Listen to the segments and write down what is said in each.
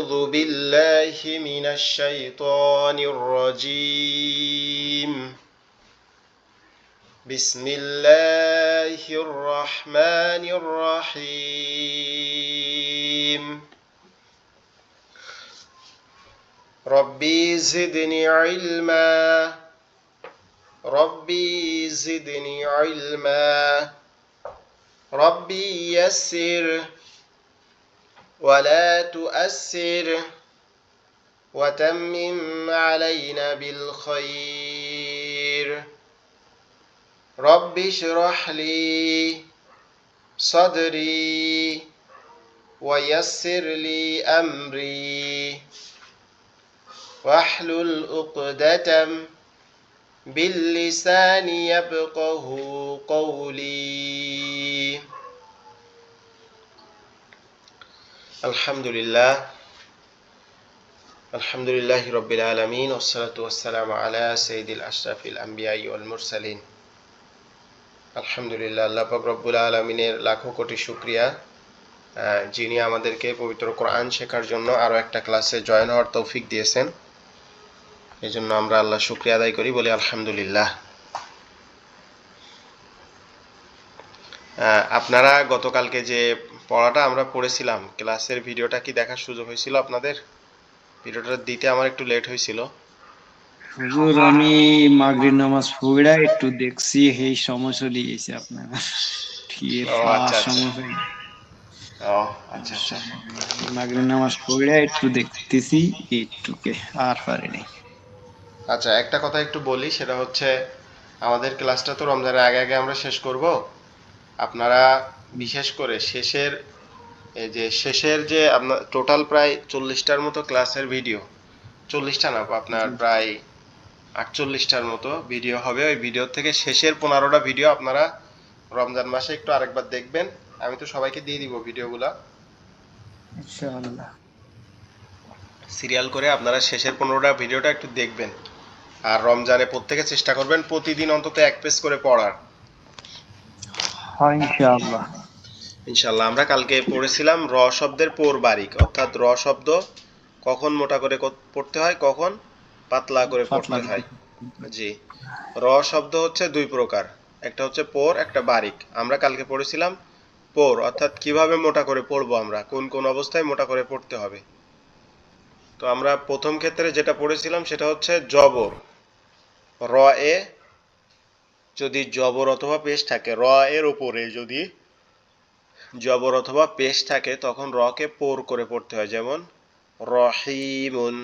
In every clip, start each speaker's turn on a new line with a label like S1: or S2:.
S1: أعوذ بالله من الشيطان الرجيم بسم الله الرحمن الرحيم ربي زدني علما ربي زدني علما ربي يسر ولا تؤسر وتمم علينا بالخير رب اشرح لي صدري ويسر لي أمري واحلل عقدة باللسان يفقه قولي الحمد لله رب العالمين والصلاة والسلام على سيد الأشرف الأنبياء والمرسلين আলহামদুলিল্লাহ আল্লাহ পাক রব্বুল আলামিনের লাখো কোটি শুকরিয়া যিনি আমাদেরকে পবিত্র কোরআন শেখার জন্য আরো একটা ক্লাসে জয়েন হওয়ার তৌফিক দিয়েছেন এজন্য আমরা আল্লাহ শুকরিয়া আদায় করি বলি আলহামদুলিল্লাহ আপনারা গতকালকে যে পড়াটা আমরা পড়েছিলাম ক্লাসের ভিডিওটা কি দেখার সুযোগ হয়েছিল আপনাদের ভিডিওটা দিতে আমার একটু লেট হয়েছিল
S2: হুজুর আমি মাগরিব নামাজ পড়া একটু দেখছি এই সমস্যা লিয়েছে আপনার ঠিক
S1: আচ্ছা
S2: সমস্যা
S1: আচ্ছা আচ্ছা
S2: মাগরিব নামাজ পড়া একটু দেখতেছি একটুকে আর পারে নাই
S1: আচ্ছা একটা কথা একটু বলি সেটা হচ্ছে আমাদের ক্লাসটা তো রমজানের আগে আগে আমরা শেষ করব আপনারা বিশেষ করে শেষের যে আপনার টোটাল প্রায় 40টার মতো ক্লাসের ভিডিও 40টা না আপনার প্রায় 48টার মতো ভিডিও হবে ওই ভিডিও থেকে শেষের 15টা ভিডিও আপনারা রমজান মাসে একটু আরেকবার দেখবেন আমি তো সবাইকে দিয়ে দিব ভিডিওগুলা
S2: ইনশাআল্লাহ
S1: সিরিয়াল করে আপনারা শেষের 15টা ভিডিওটা একটু দেখবেন আর রমজানে প্রত্যেকে চেষ্টা করবেন প্রতিদিন অন্তত এক পেজ করে পড়ার
S2: হ্যাঁ ইনশাআল্লাহ
S1: ইনশাআল্লাহ আমরা কালকে পড়েছিলাম র শব্দের পর বারিক অর্থাৎ র শব্দ কখন মোটা করে পড়তে হয় কখন পাতলা করে পড়তে হয় জি র শব্দ হচ্ছে দুই প্রকার একটা হচ্ছে পর একটা বারিক আমরা কালকে পড়েছিলাম পর অর্থাৎ কিভাবে মোটা করে পড়বো আমরা কোন কোন অবস্থায় মোটা করে পড়তে হবে তো আমরা প্রথম ক্ষেত্রে যেটা পড়েছিলাম সেটা হচ্ছে জবর র এ যদি জবর অথবা পেশ থাকে র এর উপরে যদি জবর অথবা পেশ থাকে তখন র কে পোর করে পড়তে হয় যেমন রহিমুন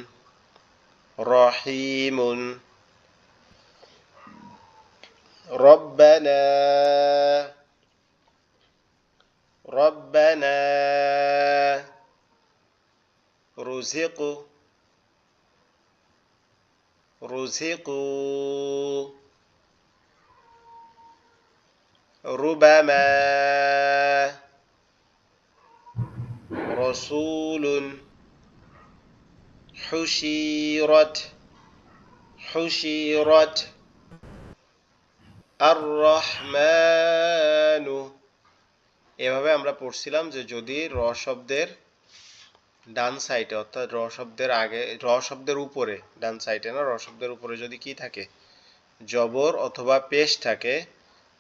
S1: রহিমুন রব্বানা রব্বানা রুজিকু রুজিকু ربما رسول حشيرت حشيرت الرحمن এভাবে আমরা পড়ছিলাম যে যদি র শব্দের ডান সাইডে অর্থাৎ র শব্দের আগে র শব্দের উপরে ডান সাইডে না র শব্দের উপরে যদি কি থাকে জবর অথবা পেশ থাকে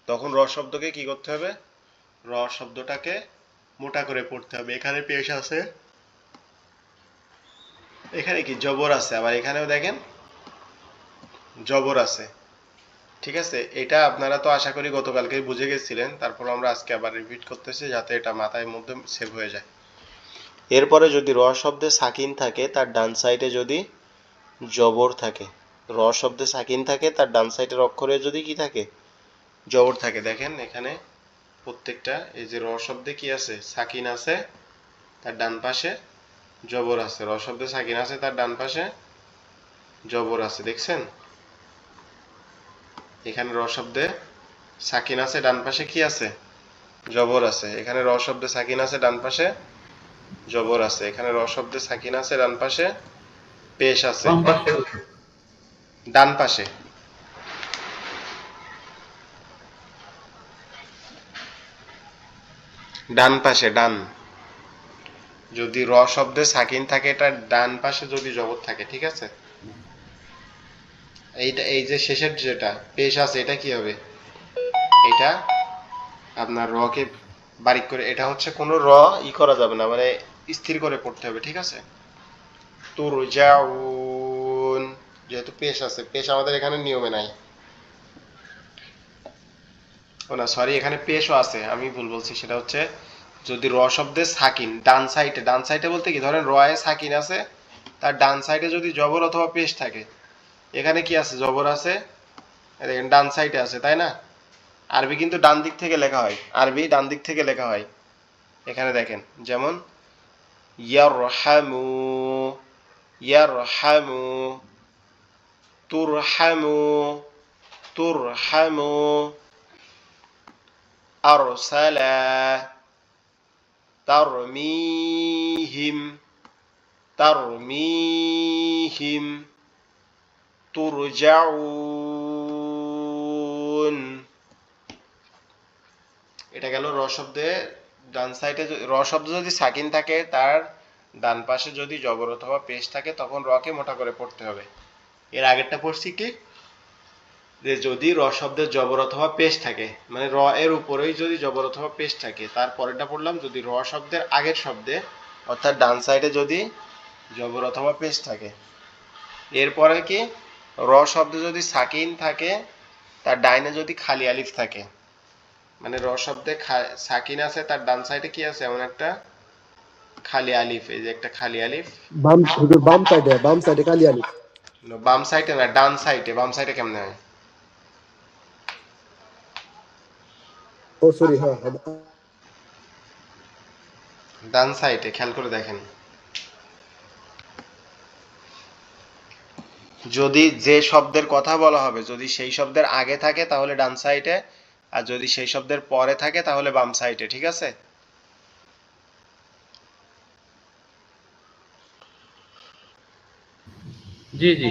S1: তখন র শব্দকে কি করতে হবে র শব্দটাকে মোটা করে পড়তে হবে এখানে পেশ আছে এখানে কি জবর আছে আবার এখানেও দেখেন জবর আছে ঠিক আছে এটা আপনারা তো আশা করি গতকালকেই বুঝে গেছিলেন তারপর আমরা আজকে আবার রিপিট করতেছি যাতে এটা মাথায় মধ্যে সেভ হয়ে যায় এরপরে যদি র শব্দে সাকিন থাকে তার ডান সাইডে যদি জবর থাকে র শব্দে সাকিন থাকে তার ডান সাইডের অক্ষরে যদি কি থাকে জবর থাকে দেখেন এখানে প্রত্যেকটা এই যে র শব্দে কি আছে সাকিন আছে তার ডান পাশে জবর আছে র শব্দে সাকিন আছে তার ডান পাশে জবর আছে দেখছেন এখানে র শব্দে সাকিন আছে ডান পাশে কি আছে জবর আছে এখানে র শব্দে সাকিন আছে ডান পাশে জবর আছে এখানে র শব্দে সাকিন আছে ডান পাশে পেশ আছে ডান পাশে ডান পাশে ডান যদি র শব্দে সাকিন থাকে, এটার ডান পাশে যদি জবর থাকে, ঠিক আছে? এইটা, এই যে শেষের যেটা পেশ আছে, এটা কি হবে? এটা আপনার র কে বারিক করে, এটা হচ্ছে কোনো র ই করা যাবে না, মানে স্থির করে পড়তে হবে, ঠিক আছে? তুরজাউন, যেহেতু পেশ আছে, পেশ আমাদের এখানে নিয়মে নাই। ও না, সরি, এখানে পেশও আছে, আমি ভুল বলছি। সেটা হচ্ছে যদি র শব্দে সাকিন ডান সাইডে, ডান সাইডে বলতে কি, ধরেন র এ সাকিন আছে, তার ডান সাইডে যদি জবর অথবা পেশ থাকে, এখানে কি আছে? জবর আছে, এই দেখেন ডান সাইডে আছে, তাই না? আরবি কিন্তু ডান দিক থেকে লেখা হয়, আরবি ডান দিক থেকে লেখা হয়। এখানে দেখেন, যেমন ইয়ারহামু, ইয়ারহামু, তুরহামু, তুরহামু, আরসালা, তারমিহিম, তারমিহিম, তুরজাউন। এটা গেল র শব্দে ডান সাইডে। র শব্দ যদি সাকিন থাকে, তার ডান পাশে যদি জবর অথবা পেশ থাকে, তখন র কে মোটা করে পড়তে হবে। এর আগেরটা পড়ছি কি, যে যদি র শব্দের জবর অথবা পেশ থাকে, মানে র এর উপরেই যদি জবর অথবা পেশ থাকে। তারপরেটা পড়লাম যদি র শব্দের আগের শব্দে, অর্থাৎ ডান সাইডে যদি জবর অথবা পেশ থাকে। এরপরে কি, র শব্দে যদি সাকিন থাকে, তার ডাইনে যদি খালি আলিফ থাকে, মানে র শব্দে সাকিন আছে, তার ডান সাইডে কি আছে? এমন একটা খালি আলিফ, এই যে একটা খালি আলিফ।
S3: হুজুর বাম সাইডে কালি আলিফ।
S1: বাম সাইডে না, ডান সাইডে। বাম সাইডে কেমনে হয়?
S3: ও সরি, হ্যাঁ হ্যাঁ।
S1: ডান সাইডে খেয়াল করে দেখেন। যদি যে শব্দের কথা বলা হবে, যদি সেই শব্দের আগে থাকে, তাহলে ডান সাইডে, আর যদি সেই শব্দের পরে থাকে, তাহলে বাম সাইডে, ঠিক আছে?
S4: জি জি।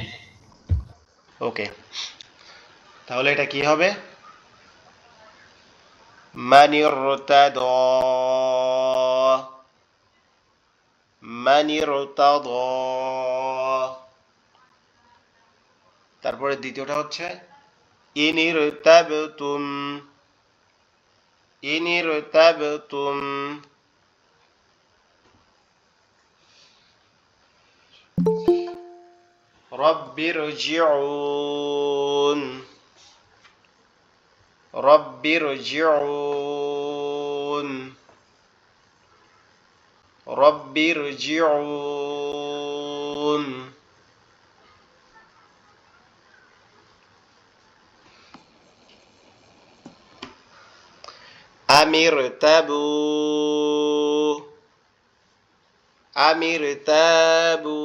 S1: ওকে, তাহলে এটা কি হবে? মানিরতাদা, মানিরতাদা। তারপরে দ্বিতীয়টা হচ্ছে ইনিরতাবতুম, ইনিরতাবতুম। রব্বিরজিউন, রব্বিরজিউন, রব্বিরজিউন। আমিরতাবু, আমিরতাবু।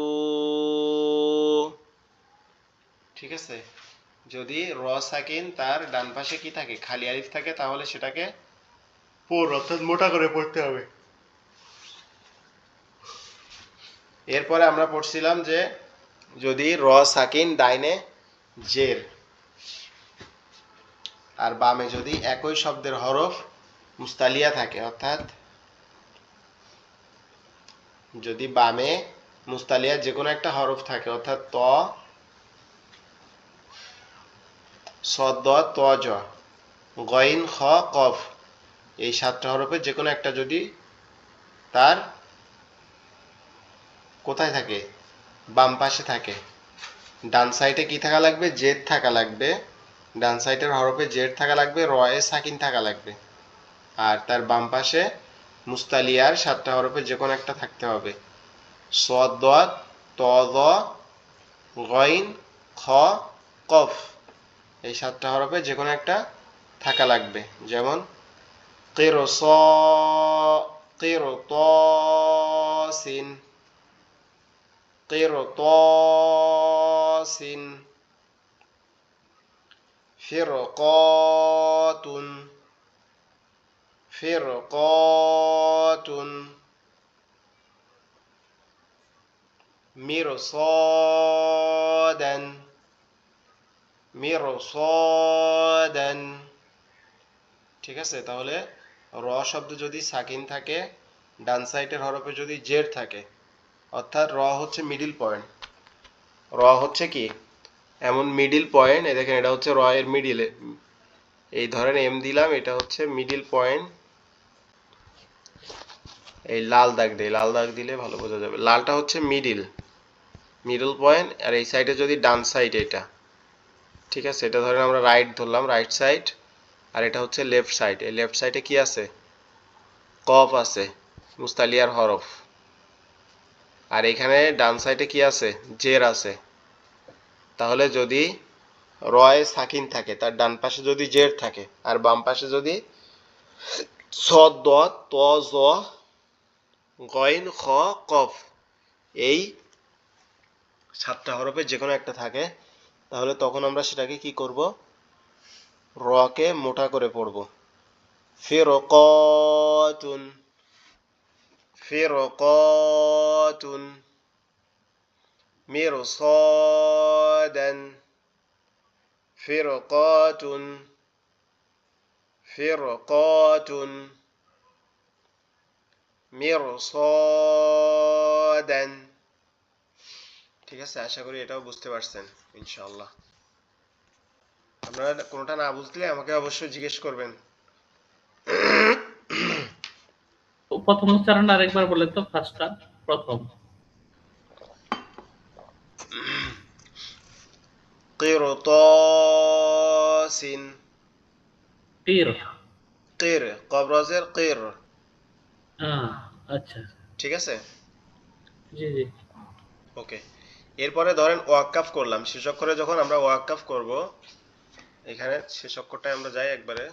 S1: ঠিক আছে? যদি র সাকিন তার ডান পাশে কি থাকে? খালি আলিফ থাকে, তাহলে সেটাকে পড়, অর্থাৎ মোটা করে পড়তে হবে। এরপরে আমরা পড়ছিলাম যে যদি র সাকিন ডাইনে জের, আর বামে যদি একই শব্দের হরফ মুস্তালিয়া থাকে, অর্থাৎ যদি বামে মুস্তালিয়া যে কোনো একটা হরফ থাকে, অর্থাৎ ত, সদ, ত, জ, গইন, খ, কফ, এই 7টা হরফের যে কোনো একটা যদি তার কোথায় থাকে? বাম পাশে থাকে। ডান সাইডে কি থাকা লাগবে? জেড থাকা লাগবে। ডান সাইডের হরফে জেড থাকা লাগবে, র এ সাকিন থাকা লাগবে। আর তার বাম পাশে মুস্তালিয়ার 7টা হরফে যে কোনো একটা থাকতে হবে। সদ, ত, জ, গইন, খ, কফ, এই 7টা হরফে যে কোনো একটা থাকা লাগবে। যেমন কিরস, কিরতসিন, কিরতসিন, ফিরকাতুন, ফিরকাতুন, মিরসাদান, মিরসাদান। ঠিক আছে? তাহলে র শব্দ যদি সাকিন থাকে, ডান সাইডের হরফে যদি জের থাকে, অর্থাৎ র হচ্ছে মিডিল পয়েন্ট। র হচ্ছে কি এমন মিডিল পয়েন্ট, এই দেখেন এটা হচ্ছে র এর মিডিলে, এই ধরেন এম দিলাম, এটা হচ্ছে মিডিল পয়েন্ট। এই লাল দাগ দেই, লাল দাগ দিলে ভালো বোঝা যাবে। লালটা হচ্ছে মিডল পয়েন্ট, আর এই সাইডে যদি ডান সাইড এটা, ঠিক আছে, এটা ধরেন আমরা রাইট ধরলাম, রাইট সাইড, আর এটা হচ্ছে লেফট সাইড। এই লেফট সাইডে কি আছে? কফ আছে, মুস্তালিয়ার হরফ। আর এখানে ডান সাইডে কি আছে? জের আছে। তাহলে যদি রয়ে সাকিন থাকে, তার ডান পাশে যদি জের থাকে, আর বাম পাশে যদি সদ দ ত জ গইন খ কফ, এই 7টা হরফে যে কোনো একটা থাকে, তাহলে তখন আমরা সেটাকে কি করব? রকে মোটা করে পড়ব। ফিরকাতুন, ফিরকাতুন, মিরসাদান, ফিরকাতুন, ফিরকাতুন, মিরসাদান। ঠিক আছে, আশা করি এটাও বুঝতে পারছেন ইনশাআল্লাহ। আপনারা কোনোটা না বুঝলে আমাকে অবশ্যই জিজ্ঞেস করবেন।
S4: প্রথম উচ্চারণ আরেকবার বলেন তো, ফার্স্টটা, প্রথম।
S1: কিরতাসিন,
S4: তীর।
S1: কির, কবরজের কির।
S4: আচ্ছা,
S1: ঠিক আছে,
S4: জি জি।
S1: ওকে। এরপরে ধরেন ওয়াক্কাফ করলাম, শেষ অক্ষরে যখন আমরা ওয়াক্কাফ করব, এখানে শেষ অক্ষরটায় আমরা যাই একবারে।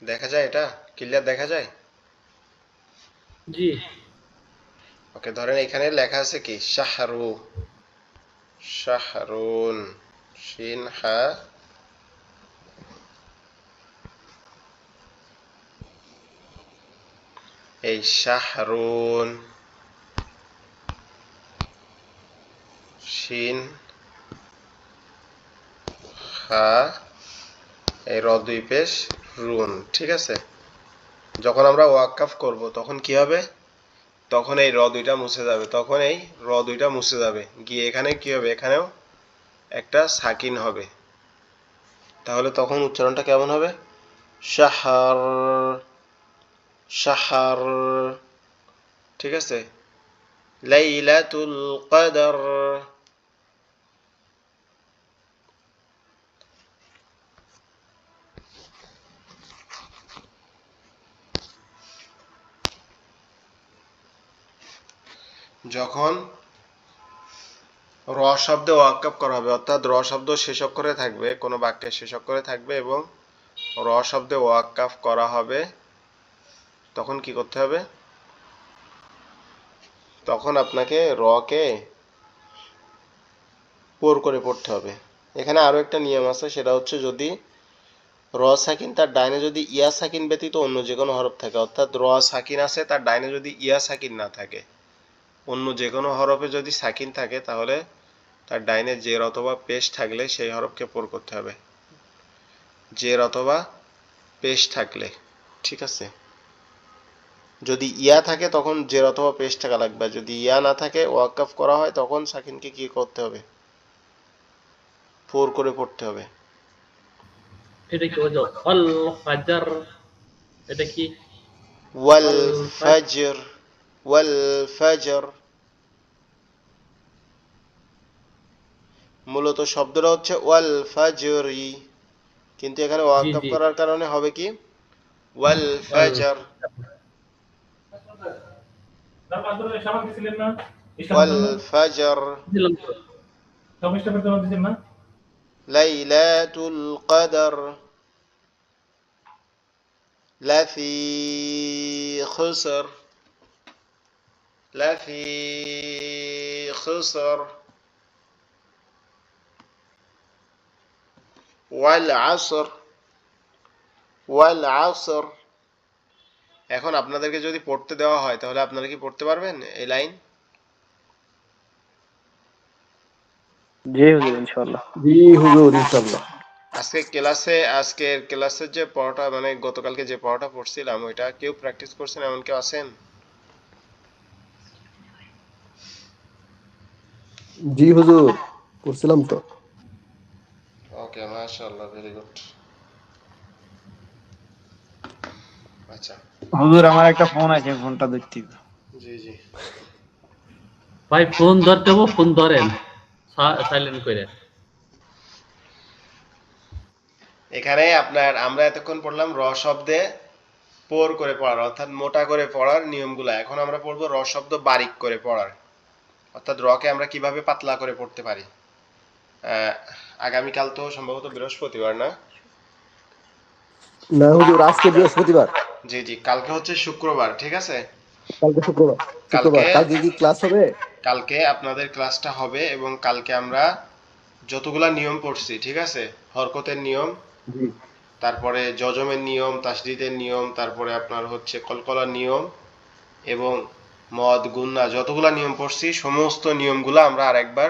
S1: দেখা যায়? এটা ক্লিয়ার দেখা যায়?
S4: জি।
S1: ওকে, ধরেন এখানে লেখা আছে কি? শাহরু, শাহরুন, শিন হা, এই শাহরুন, শিন হা, এই র দুই পেশ রুন। ঠিক আছে, যখন আমরা ওয়াক্কাফ করব তখন কি হবে? তখন এই র দুইটা মুছে যাবে, তখন এই র দুইটা মুছে যাবে গিয়ে এখানে কি হবে? এখানেও একটা সাকিন হবে। তাহলে তখন উচ্চারণটা কেমন হবে? শাহর, শাহর। ঠিক আছে, লাইলাতুল কদর। যখন র শব্দে ওয়াক্কাফ করা হবে, অর্থাৎ র শব্দ শেষ অক্ষরে থাকবে, কোনো বাক্যের শেষ অক্ষরে থাকবে এবং র শব্দে ওয়াক্কাফ করা হবে, তখন কি করতে হবে? তখন আপনাকে র কে পোর করে পড়তে হবে। এখানে আরো একটা নিয়ম আছে, সেটা হচ্ছে যদি র সাকিন তার ডাইনে যদি ইয়া সাকিন ব্যতীত অন্য যে কোনো হরফ থাকে, অর্থাৎ র সাকিন আছে তার ডাইনে যদি ইয়া সাকিন না থাকে, অন্য যে কোনো হরফে যদি সাকিন থাকে, তাহলে তার ডাইনে জের অথবা পেশ থাকলে সেই হরফকে পোর করতে হবে। জের অথবা পেশ থাকলে, ঠিক আছে। যদি ইয়া থাকে তখন জের অথবা পেশ থাকা লাগবে, যদি ইয়া না থাকে ওয়াক্কাফ করা হয়, তখন সাকিনকে কি করতে হবে? পোর করে পড়তে হবে।
S4: এটা কি বোঝো? অল ফাজার, এটা কি?
S1: ওয়াল
S4: অল
S1: ফাজর, ওয়াল ফাজর। মূলত শব্দটা হচ্ছে ওয়াল ফাজরি, কিন্তু এখানে
S4: জি
S1: ওয়াক্কাফ
S4: জি।
S1: করার কারণে হবে কি? ওয়াল
S4: অল
S1: ফাজর, ওয়াল ফাজর,
S4: দিলাম তো।
S1: লাইলাতুল কদর, লাফি খুসর, লাফি খুসর, ওয়াল আসর, ওয়াল আসর। এখন আপনাদেরকে যদি পড়তে দেওয়া হয়, তাহলে আপনারা কি পড়তে পারবেন এই লাইন?
S5: জি হুজুর ইনশাআল্লাহ।
S3: জি হুজুর ইনশাআল্লাহ।
S1: আজকের ক্লাসের যে পড়াটা মানে গতকালকে যে পড়াটা পড়ছিলাম ওইটা কেউ প্র্যাকটিস করছেন এমন কেউ আছেন?
S3: জি হুজুর, করছিলাম তো।
S1: ওকে, মাশাআল্লাহ, ভেরি গুড। আচ্ছা,
S2: হুজুর আমার একটা ফোন আছে, ফোনটা দেখতে হবে।
S1: জি জি।
S4: ভাই ফোন ধরতে হবো, ফোন ধরেন সাইলেন্ট করে।
S1: এখানে আমরা এতক্ষণ পড়লাম র শব্দে পোর করে পড়ার অর্থাৎ মোটা করে পড়ার নিয়মগুলো। এখন আমরা পড়বো র শব্দ বারিক করে পড়ার অর্থাৎ রকে আমরা কিভাবে পাতলা করে পড়তে পারি। আহ, আগামীকাল তো সম্ভবত বৃহস্পতিবার, না?
S3: না হুজুর, আজকে বৃহস্পতিবার,
S1: জি জি, কালকে হচ্ছে শুক্রবার, ঠিক আছে?
S3: কালকে শুক্রবার।
S1: কালকে
S3: কালকে কি ক্লাস হবে?
S1: কালকে আপনাদের ক্লাসটা হবে এবং কালকে আমরা যতগুলা নিয়ম পড়ছি, ঠিক আছে, হরকতের নিয়ম,
S3: জি
S1: তারপরে যজমের নিয়ম, তাসদিদের নিয়ম, তারপরে আপনার হচ্ছে কলকলার নিয়ম এবং মদ গুন্না যতগুলা নিয়ম পড়ছি সমস্ত নিয়মগুলো আমরা আরেকবার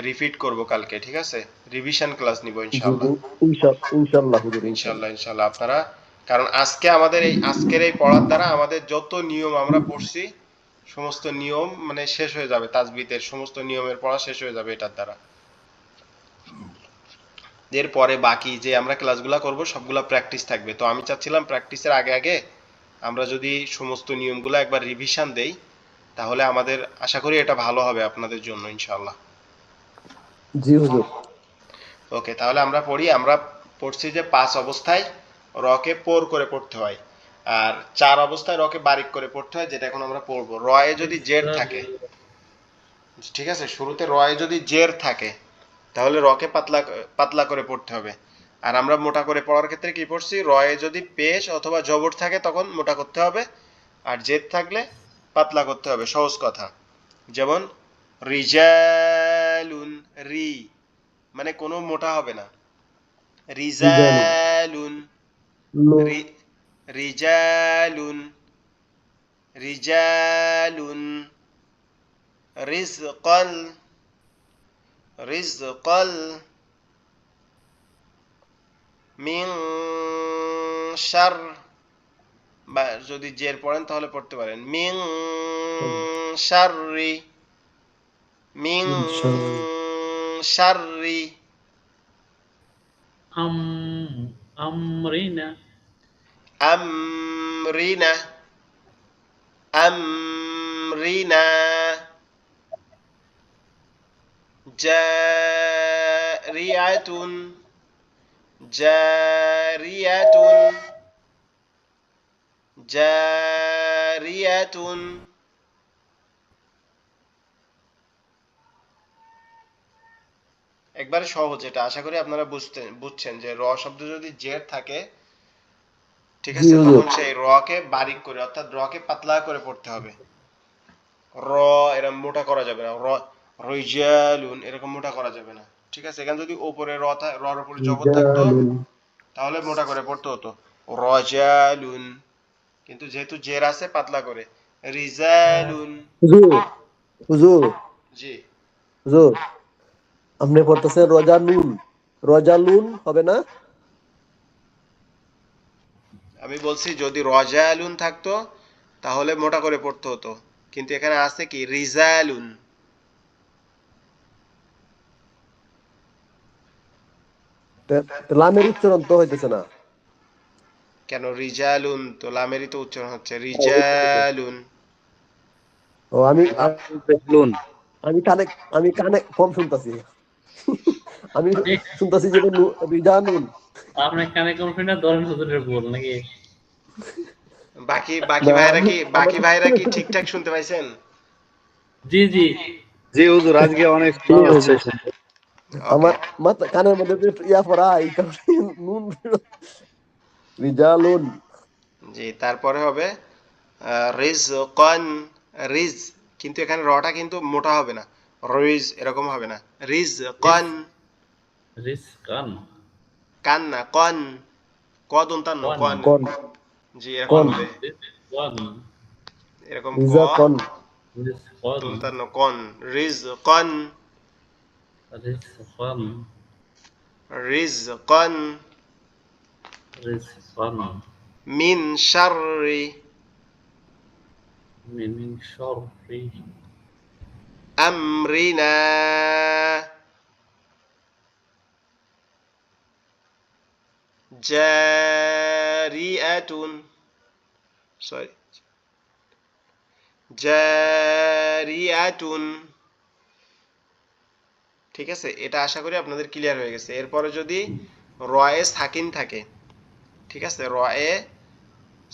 S1: রিপিট করব কালকে, ঠিক আছে? রিভিশন ক্লাস নিব
S3: জি
S1: ইনশাআল্লাহ।
S3: ইনশাল্লাহ হুজুর,
S1: ইনশাআল্লাহ
S3: ইনশাল্লাহ।
S1: ইনশাআল্লাহ আপনারা, কারণ আজকের এই পড়ার দ্বারা আমাদের যত নিয়ম আমরা পড়ছি সমস্ত নিয়ম মানে শেষ হয়ে যাবে, তাজবিদের সমস্ত নিয়মের পড়া শেষ হয়ে যাবে এটার দ্বারা। এরপরে বাকি যে আমরা ক্লাসগুলো করব সবগুলা প্র্যাকটিস থাকবে। তো আমি চাচ্ছিলাম প্র্যাকটিসের আগে আগে আমরা যদি সমস্ত নিয়মগুলো একবার রিভিশন দেই তাহলে আমাদের আশা করি এটা ভালো হবে আপনাদের জন্য ইনশাআল্লাহ।
S3: জি হুজুর।
S1: ওকে, তাহলে আমরা পড়ছি যে 5 অবস্থায় রকে পোর করে পড়তে হয় আর 4 অবস্থায় রকে বারিক করে পড়তে হয়, যেটা এখন আমরা পড়বো। রয়ে যদি জের থাকে, ঠিক আছে, শুরুতে রয়ে যদি জের থাকে তাহলে রকে পাতলা পাতলা করে পড়তে হবে। আর আমরা মোটা করে পড়ার ক্ষেত্রে কি পড়ছি, রয়ে যদি পেশ অথবা জবর থাকে তখন মোটা করতে হবে আর জেদ থাকলে পাতলা করতে হবে। সহজ কথা, যেমন রিজালুন, রি মানে কোনো মোটা হবে না।
S3: রিজালুন,
S1: রিজালুন,
S3: নুন,
S1: রি রিজালুন, রিজালুন, রিজকাল, রিজকাল, মিন শার, বা যদি জের পড়েন তাহলে পড়তে পারেন মিন শাররি, মিন
S3: ইনশাল্লাহ।
S1: শাররি,
S4: আম আমরিনা,
S1: আমরিনা, আমরিনা, জারিয়াতুন, জারিয়াতুন, জারিয়াতুন। একবারে সহজ, এটা আশা করি আপনারা বুঝছেন যে র শব্দ যদি জের থাকে, ঠিক
S3: জি
S1: আছে,
S3: হুজুর।
S1: তখন সেই র কে বারিক করে অর্থাৎ র কে পাতলা করে পড়তে হবে। র এরকম মোটা করা যাবে না, রিজালুন এরকম মোটা করা যাবে না, ঠিক আছে? এখানে যদি উপরে রর উপরে জবর থাকতো
S3: রিজালুন,
S1: তাহলে মোটা করে পড়তে হতো রজালুন, কিন্তু যেহেতু জের আছে পাতলা করে রিজালুন।
S3: হুজুর, হুজুর,
S1: জি,
S3: হুজুর, আপনি পড়তেছেন রজানুন, রজালুন হবে না?
S1: আমি বলছি যদি রজালুন থাকতো তাহলে মোটা করে পড়তে হতো, কিন্তু এখানে আছে কি রিজালুন।
S3: লামের উচ্চারণ তো হইতেছে না।
S1: কেন রিজালুন, তো লামেরই তো উচ্চারণ হচ্ছে রিজালুন।
S3: ও আমি
S2: লোন।
S3: আমি কানে আমি কানে কম শুনতাছি। আমি
S4: ঠিক।
S3: শুনতাছি যে রিজানুন।
S4: আপনার কানে কম শুনে ধরেন হুজুরের বল নাকি?
S1: বাকি
S3: না,
S1: বাকি ভাইরা কি ঠিকঠাক শুনতে পাইছেন?
S4: জি জি।
S2: জি হুজুর, আজকে অনেক
S3: জি
S2: স্লো হচ্ছে।
S3: হুজুর।
S1: ওকে,
S3: আমার মাথা কানের মধ্যে একটু ইয়া পড়া, এই কারণে নুন রিজালুন।
S1: জি, তারপরে হবে রিজকান, রিজ, কিন্তু এখানে রটা কিন্তু মোটা হবে না, রিজ এরকম হবে না,
S4: রিস
S1: রিজকান,
S4: রিসকান,
S1: কান না কন, ক দন্তান ন
S4: ওয়ান,
S1: কন।
S3: কন,
S1: জি, এরকম
S3: কন,
S1: হবে,
S4: রিসওয়ান,
S1: এরকম ক
S3: রিজাকন,
S4: রিসওয়ান,
S1: দন্তান ন কন, রিজকান,
S4: রিসওয়ান,
S1: রিজকান
S4: রিজকান
S1: মিন শাররি
S4: মিন শাররি
S1: আমরিনা জারিআতুন সরি জারিআতুন। ঠিক আছে, এটা আশা করি আপনাদের ক্লিয়ার হয়ে গেছে। এরপরে যদি রয়ে সাকিন থাকে, ঠিক আছে, রয়ে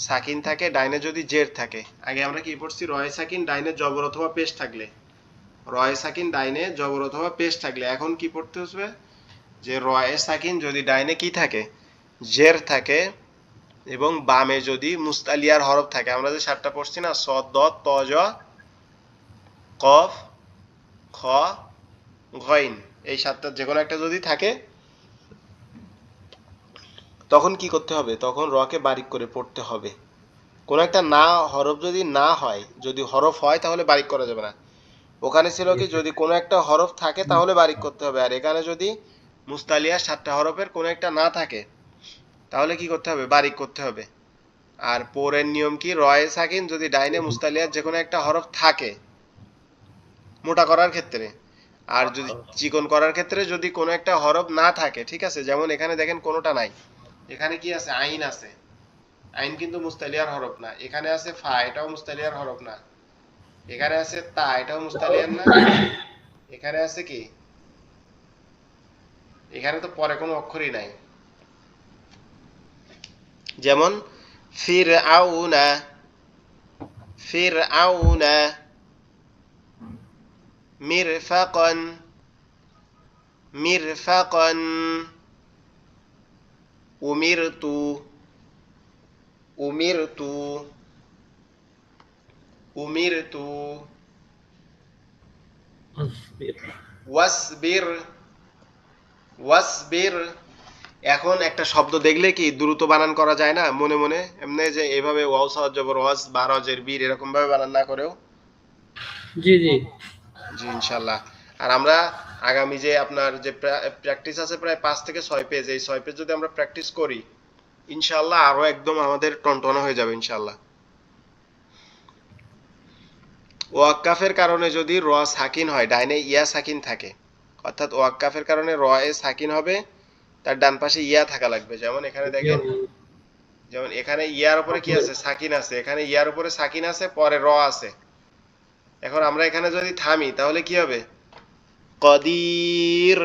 S1: সাকিন থাকে, ডাইনে যদি জের থাকে, আগে আমরা কি পড়ছি, রয়ে সাকিন ডাইনে জবর অথবা পেশ থাকলে, রয়ে সাকিন ডাইনে জবর অথবা পেশ থাকলে, এখন কি পড়তে হবে যে রয়ে সাকিন যদি ডাইনে কি থাকে, জের থাকে, এবং বামে যদি মুস্তালিয়ার হরফ থাকে, আমরা যে 7টা পড়ছি না, সদ দত ত জ কফ খ গইন, এই 7টার যে কোনো একটা যদি থাকে, তখন কি করতে হবে, তখন রকে বারিক করে পড়তে হবে। কোন একটা না হরফ যদি না হয়, যদি হরফ হয় তাহলে বারিক করা যাবে না। ওখানে ছিল কি, যদি কোনো একটা হরফ থাকে তাহলে বারিক করতে হবে, আর এখানে যদি মুস্তালিয়া 7টা হরফের কোনো একটা না থাকে তাহলে কি করতে হবে, বারিক করতে হবে। আর পরের নিয়ম কি, রয়ে সাকিন যদি ডাইনে মুস্তালিয়ার যে কোনো একটা হরফ থাকে মোটা করার ক্ষেত্রে, আর যদি চিকন করার ক্ষেত্রে যদি কোনো একটা হরফ না থাকে, ঠিক আছে, যেমন এখানে দেখেন কোনোটা নাই, এখানে কি আছে, আইন আছে, আইন কিন্তু মুস্তালিয়ার হরফ না, এখানে আছে ফা, এটাও মুস্তালিয়ার হরফ না, এখানে আছে তা, এটাও মুস্তালিয়ার না, এখানে আছে কি, এখানে তো পরে কোনো অক্ষরই নাই, যেমন ফিরআউনা, ফিরআউনা, মিরফাকান, মিরফাকান, উমিরতু, উমিরতু, উমিরতু,
S4: আসবির
S1: ওয়াসবির, ওয়াসবির। এখন একটা শব্দ দেখলে কি দ্রুত বানান করা যায় না, মনে মনে এমনি যে এভাবে ওয়াও সাদ জবর ওয়াস বারজের বীর এরকম ভাবে বানান না করেও,
S4: জি জি
S1: জি ইনশাআল্লাহ। আর আমরা আগামী যে আপনার যে প্র্যাকটিস আছে প্রায় 5 থেকে 6 পেজ, এই 6 পেজ যদি আমরা প্র্যাকটিস করি ইনশাআল্লাহ আরো একদম আমাদের টনটনা হয়ে যাবে ইনশাআল্লাহ। ওয়াক্কাফের কারণে যদি র সাকিন হয়, ডাইনে ইয়া সাকিন থাকে, অর্থাৎ ওয়াক্কাফের কারণে র এ সাকিন হবে, তার ডান পাশে ইয়া থাকা লাগবে। যেমন এখানে দেখেন, যেমন এখানে ইয়ার উপরে কি আছে, সাকিন আছে, এখানে ইয়ার উপরে সাকিন আছে, পরে র আছে। এখন আমরা এখানে যদি থামি তাহলে কি হবে, কদির,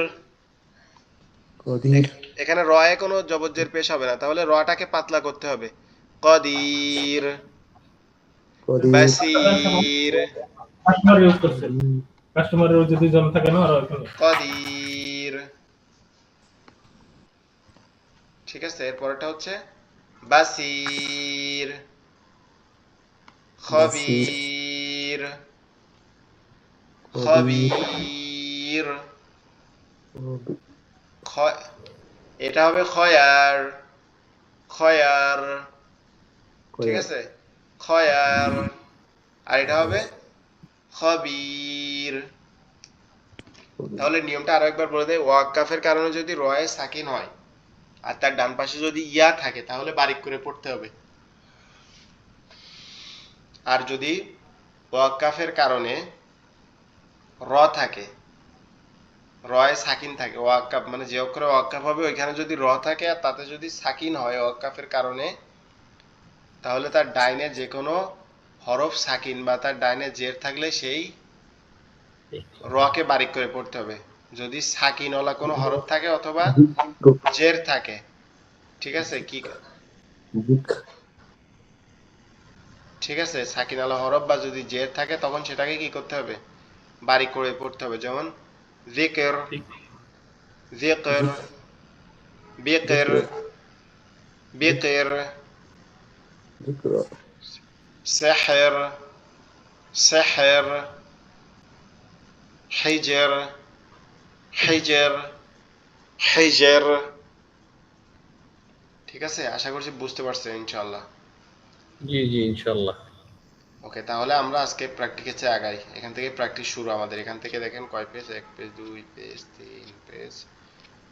S3: কদির,
S1: এখানে রয়ে কোনো জবজ্জের পেশ হবে না, তাহলে রটাকে পাতলা করতে হবে, কদির,
S3: কদির,
S1: বাসির,
S5: কাস্টমার ইউজ করছে কাস্টমারের ওই যে দুইজন থাকে না আর ওখানে
S1: কদির। ঠিক আছে, এরপরটা হচ্ছে বাসির, খবির, খবির, এটা হবে খয়ার, খয়ার, ঠিক আছে, খয়ার। আর এটা হবে খবির। তাহলে নিয়মটা আরো একবার বলে দেয়, ওয়াক্কাফের কারণে যদি রয়ে সাকিন হয় আর তার ডান পাশে যদি ইয়া থাকে তাহলে বারিক করে পড়তে হবে। আর যদি ওয়াক্কাফের কারণে র থাকে, রয়ে সাকিন থাকে, ওয়াক্কাফ মানে যে অক্ষরে ওয়াক্কাফ হবে ওইখানে যদি র থাকে আর তাতে যদি সাকিন হয় ওয়াক্কাফের কারণে, তাহলে তার ডাইনে যে কোনো হরফ সাকিন বা তার ডাইনে জের থাকলে সেই রকে বারিক করে পড়তে হবে। যদি সাকিনওয়ালা কোনো হরফ থাকে অথবা জের থাকে, ঠিক আছে, কি ঠিক আছে, সাকিনওয়ালা হরফ বা যদি জের থাকে তখন সেটাকে কি করতে হবে, বারিক করে পড়তে হবে। যেমন যিকর, যিকর, বিকর, বিকর, সিহর, সিহর, হিজর, হিজর, হিজর। ঠিক আছে, আশা করছি বুঝতে পারছেন ইনশাআল্লাহ।
S4: জি জি ইনশাল্লাহ।
S1: ওকে, তাহলে আমরা আজকে প্র্যাকটিসে আগাই। এখান থেকে প্র্যাকটিস শুরু আমাদের। এখান থেকে দেখেন কয় page, 1 page, 2 page, 3 page,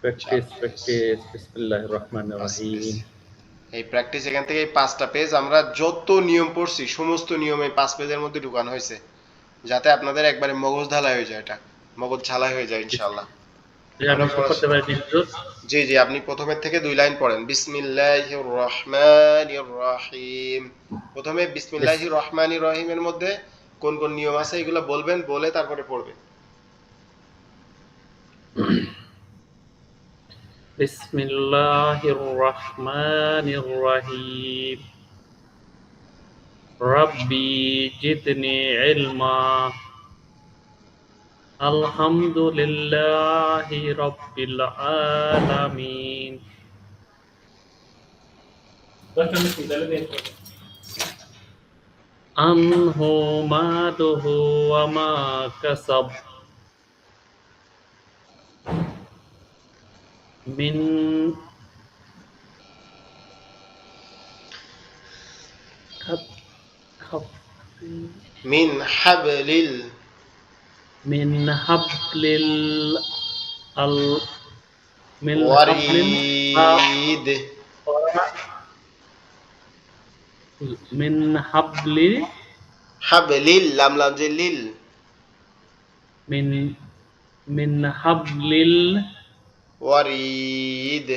S4: practice practice বিসমিল্লাহির রহমানির রহিম।
S1: এই প্র্যাকটিস এখান থেকে এই 5টা পেজ আমরা যত নিয়ম পড়ছি সমস্ত নিয়ম এই 5 পেজের মধ্যে ঢুকানো হয়েছে, যাতে আপনাদের একবারে মগজ ঢালাই হয়ে যায়, এটা মগজ ঝালাই হয়ে যায় ইনশাআল্লাহ।
S4: আমি শুরু করতে পারি হুজুর?
S1: জি জি, আপনি প্রথমের থেকে 2 লাইন পড়েন। বিসমিল্লাহির রহমানির রহিম। প্রথমে বিসমিল্লাহির রহমানির রহিমের মধ্যে কোন কোন নিয়ম আছে এগুলো বলবেন, বলে তারপরে পড়বেন।
S4: বিসমিল্লাহির রহমানির রহিম। রাব্বি জিদনি ইলমা। আলহামদুলিল্লাহি রাব্বিল আলামিন।
S5: দশটা মিষ্টি তাহলে দিয়ে দাও।
S4: আনহু মালুহু ওয়া মা কাসাব। মিন খাব খাব
S1: মিন হাবলিল
S4: মিন হাবলিল আল মিন হাবলিল
S1: ওয়ারিদ।
S4: মিন হাবলি
S1: হাবলিল, লাম লাম যে লিল।
S4: মিন মিন হাবলিল
S1: ওয়ারিদ।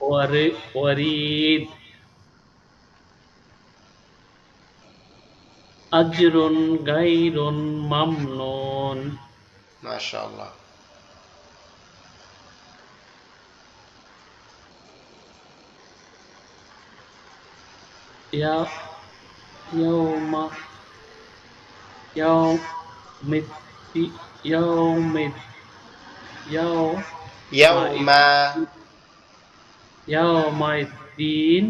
S4: ওয়ারিদ আজরুন গায়রুন মামনুন।
S1: মাশাআল্লাহ।
S4: ইয়া ইয়াউমা ইয়াউমিদ্দি ইয়াউমিদ
S1: ইয়াউমা
S4: ইয়াউমাইদ্দিন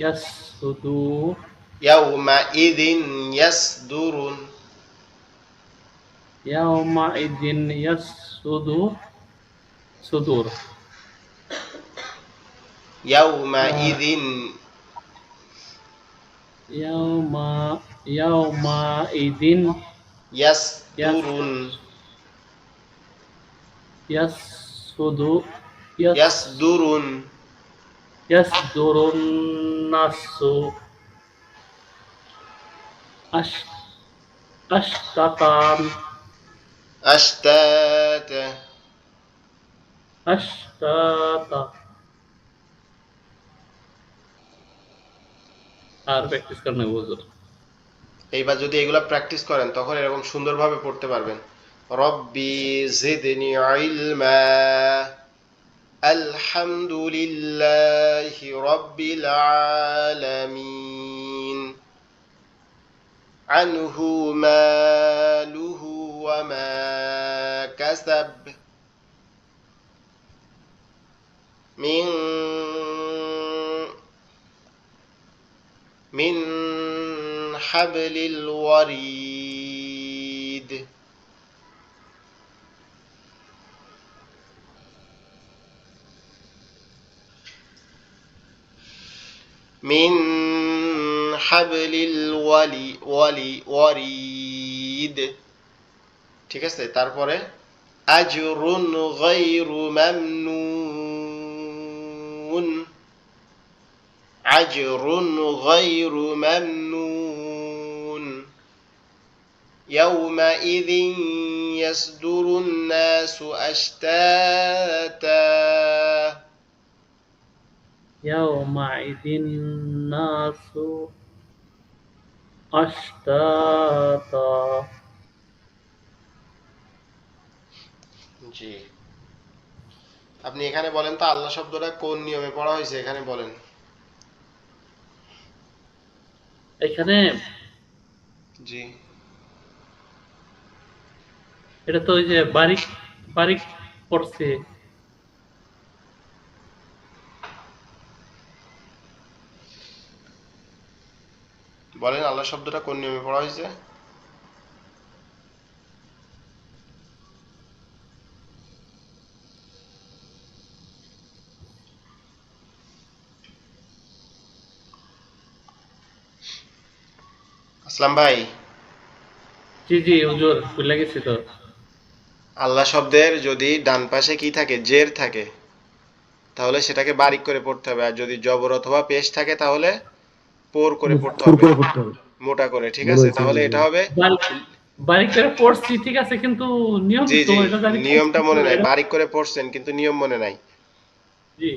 S4: ইয়াসদু
S1: ইয়াউমা ইদিন ইয়াসদুরুন।
S4: ইয়াউমাইদ্দিন ইয়াসদু সুদুর।
S1: ইয়াউমা ইদিন
S4: ইয়াউমাইদ্দিন
S1: ইয়াসদুরুন।
S4: ইয়াসদু
S1: ইয়াসদুরুন।
S4: ইয়াসদুরুন নাসু আশতাতান
S1: আশতাতা।
S4: আশতাতা। আর প্র্যাকটিস করতে হুজুর।
S1: এইবার যদি এগুলা প্র্যাকটিস করেন তখন এরকম সুন্দরভাবে পড়তে পারবেন। রব্বি জিদনি ইলমা। আলহামদুলিল্লাহি রাব্বিল আলামিন। আনহু মালুহু ওয়া মা কাসাব। মিন মিন হাবলিল ওয়ারিদ। মিন হাবলিল ওয়ারিদ। ঠিক আছে, তারপরে আজরুন গায়রু মামনুন। আজরুন গায়রু মামনুন। ইয়াউমাইযিন ইয়াসদুরুন নাসু আশতাতা।
S4: ইয়াউমাইদিন নাসু আশতাতা।
S1: জি, আপনি এখানে বলেন তো আল্লাহ শব্দটা কোন নিয়মে পড়া হয়েছে, এখানে বলেন।
S4: এখানে
S1: জি,
S4: এটা তো ওই যে বারিক বারিক পড়ছে।
S1: বলেন আল্লাহ শব্দটা কোন নিয়মে পড়া হয়েছে। আসলাম ভাই,
S4: জি জি হুজুর ভুলে গেছি তো।
S1: আল্লাহ শব্দের যদি ডান পাশে কি থাকে, জের থাকে, তাহলে সেটাকে বারিক করে পড়তে হবে। আর যদি জবর অথবা পেশ থাকে তাহলে পোর করে পড়তে
S3: সুর
S1: হবে,
S3: করে পড়তে হবে।
S1: মোটা করে। ঠিক
S3: মনে
S1: আছে,
S3: হয়েছে
S1: তাহলে
S3: জি জি।
S1: এটা হবে।
S4: বাড়ি করে পড়ছি ঠিক আছে, কিন্তু নিয়ম
S1: জি
S4: তো
S1: জি,
S4: এটা জানি
S1: নিয়মটা মনে নাই,
S4: এটা।
S1: বারিক করে পড়ছেন কিন্তু নিয়ম মনে নাই।
S4: জি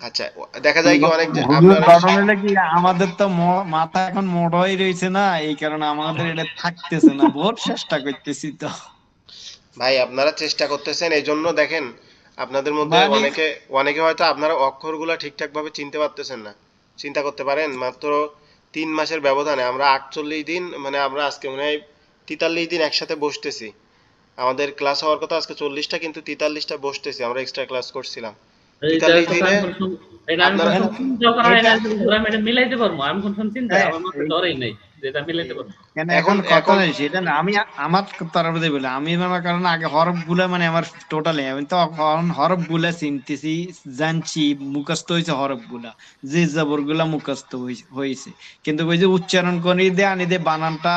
S1: আচ্ছা, দেখা যায় কি অনেক
S2: হুজুর
S1: আপনার
S2: ঘটনা হলো কি, আমাদের তো মাথা এখন মোড়ই রয়েছে না, এই কারণে আমাদের এটা থাকতেছে না, বহুত চেষ্টা করতেছি তো।
S1: ভাই আপনারা চেষ্টা করতেছেন, এই জন্য দেখেন আপনাদের মধ্যে
S2: মানে
S1: অনেকে অনেকে হয়তো আপনারা অক্ষরগুলা ঠিকঠাক ভাবে চিনতে পারতেছেন না। চিন্তা করতে পারেন, মাত্র 3 মাসের ব্যবধানে আমরা 48 দিন, মানে আমরা আজকে মনে হয় 43 দিন একসাথে বসতেছি। আমাদের ক্লাস হওয়ার কথা আজকে 40টা, কিন্তু 43টা বসতেছি, আমরা এক্সট্রা ক্লাস করছিলাম
S4: এইটার
S1: 43
S4: কথা
S1: দিনে।
S4: আমি কোনো এটা আমি কোনো
S1: আপনারা
S4: চিন্তা করা হয়
S2: এটা
S4: না যে আমি এটা মিলাইতে পারবো, আমি কোনো চিন্তা
S2: হ্যাঁ,
S4: আমার মাথায় ধরেই নাই যে এটা মিলাইতে পারবো।
S2: কেন
S1: এখন
S2: এখন কথা
S1: এখন
S2: নেই সেটা না, আমি আমার তরফ দিয়ে বলি, আমি মনে করেন আগে হরফ গুলা মানে আমার টোটালি, আমি তো হরফ গুলা চিনতেছি, জানছি, মুখস্থ হয়েছে হরফ গুলা, যে জবর গুলা মুখস্থ হয়েছে, কিন্তু ওই যে উচ্চারণ করে দিয়ে আনি দিয়ে বানানটা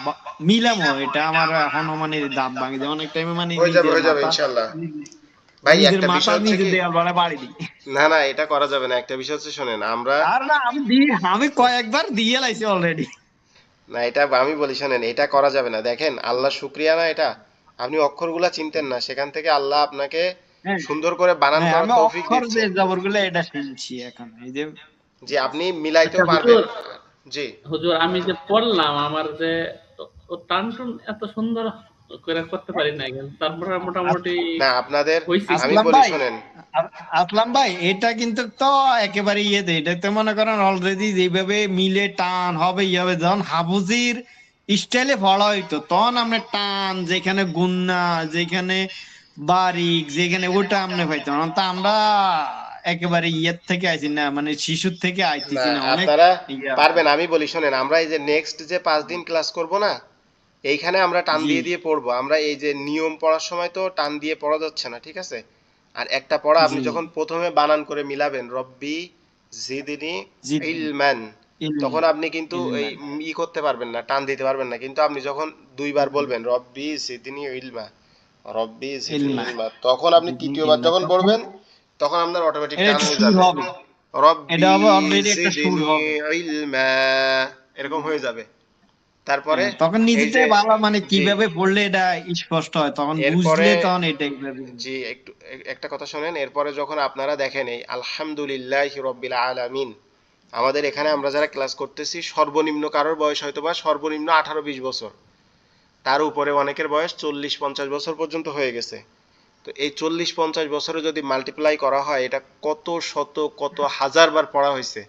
S2: বা- মিলামো, এটা আমার এখনো মানে দাঁত ভাঙে যায় অনেক টাইমে, মানে
S1: হয়ে যাবে ইনশাল্লাহ। ভাই
S2: নিজের
S1: একটা
S2: মাথা
S1: বিষয় হচ্ছে
S2: নিজে
S1: কি,
S2: দেয়াল বাড়া বাড়ি দিই।
S1: না না, এটা করা যাবে না। একটা বিষয় হচ্ছে, শোনেন, আমরা
S2: আর না, আমি কয়েকবার দিয়ে লাইছি অলরেডি।
S1: না, এটা আমি বলি শোনেন, এটা করা যাবে না। দেখেন, আল্লাহ শুক্রিয়া না এটা, আপনি অক্ষরগুলা চিনতেন না, সেখান থেকে আল্লাহ আপনাকে
S2: হ্যাঁ
S1: সুন্দর করে বানান
S2: হ্যাঁ,
S1: করার
S2: আমি
S1: তৌফিক
S2: অক্ষর যে
S1: দিচ্ছেন,
S2: জবর গুলো এটা শুনছি এখন, এই যে
S1: যে আপনি মিলাইতেও
S4: আচ্ছা
S1: পারবেন।
S4: হুজুর,
S1: জি
S4: হুজুর আমি যে পড়লাম আমার যে ও টান টুন এত সুন্দর করে করতে পারি না, কিন্তু তারপরে মোটামুটি
S1: না, আপনাদের,
S4: হয়েছে।
S1: আমি
S2: আসলাম
S1: বলি
S2: ভাই,
S1: শোনেন।
S2: আসলাম ভাই, এটা কিন্তু তো একেবারে ইয়েতে, এটা তো মনে করেন অলরেডি যেভাবে মিলে টান হবে ইয়ে হবে, যখন হাফুজির স্টাইলে পড়া হইতো তখন আমরা টান যেখানে গুন্না, যেখানে বারিক, যেখানে ওটা আমরা পাইতাম, এখন তো আমরা একেবারে ইয়ের থেকে আইছি না, মানে শিশুর থেকে
S1: না,
S2: আইতেছি না, অনেক
S1: আপনারা
S2: ইয়া।
S1: পারবেন, আমি বলি শোনেন, আমরা এই যে নেক্সট যে 5 দিন ক্লাস করব না, এইখানে আমরা টান
S2: জি
S1: দিয়ে দিয়ে পড়বো। আমরা এই যে নিয়ম পড়ার সময় তো টান দিয়ে পড়া যাচ্ছে না, ঠিক আছে। আর একটা পড়া আপনি
S2: জি
S1: যখন প্রথমে বানান করে মিলাবেন, রব্বি জিদনি
S2: জি
S1: ইলমান,
S2: ইলম
S1: তখন আপনি কিন্তু এই
S2: ইলমান
S1: করতে পারবেন না, টান দিতে পারবেন না। কিন্তু আপনি যখন 2বার বলবেন রব্বি জিদনি ইলমা, রব্বি জিদনি
S2: ইলমা
S1: ইলমা, তখন আপনি তৃতীয়বার
S2: ইলমা
S1: যখন
S2: তখন
S1: পড়বেন, তখন আপনার অটোমেটিক
S2: এটা
S1: টান
S2: একটা
S1: হয়ে
S2: সুর
S1: যাবে।
S2: হবে, এটা
S1: রব্বি
S2: হবে অলরেডি একটা সুর
S1: জিদনি
S2: হবে।
S1: ইলমা, এরকম হয়ে যাবে। তারপরে
S2: হ্যাঁ, তখন
S1: এই যে,
S2: নিজেটাই ভালো, মানে
S1: জি,
S2: কিভাবে পড়লে এটা স্পষ্ট হয়, তখন
S1: এরপরে,
S2: বুঝলে তখন এটা এইভাবে।
S1: জি একটু একটা কথা শোনেন, এরপরে যখন আপনারা দেখেন এই আলহামদুলিল্লাহ রব্বিল আলামিন, আমাদের এখানে আমরা যারা ক্লাস করতেছি, সর্বনিম্ন কারোর বয়স হয়তো বা সর্বনিম্ন 18-20 বছর, তার উপরে অনেকের বয়স 40-50 বছর পর্যন্ত হয়ে গেছে। তো এই 40-50 বছরে যদি মাল্টিপ্লাই করা হয়, এটা কত শত কত হাজার বার পড়া হয়েছে।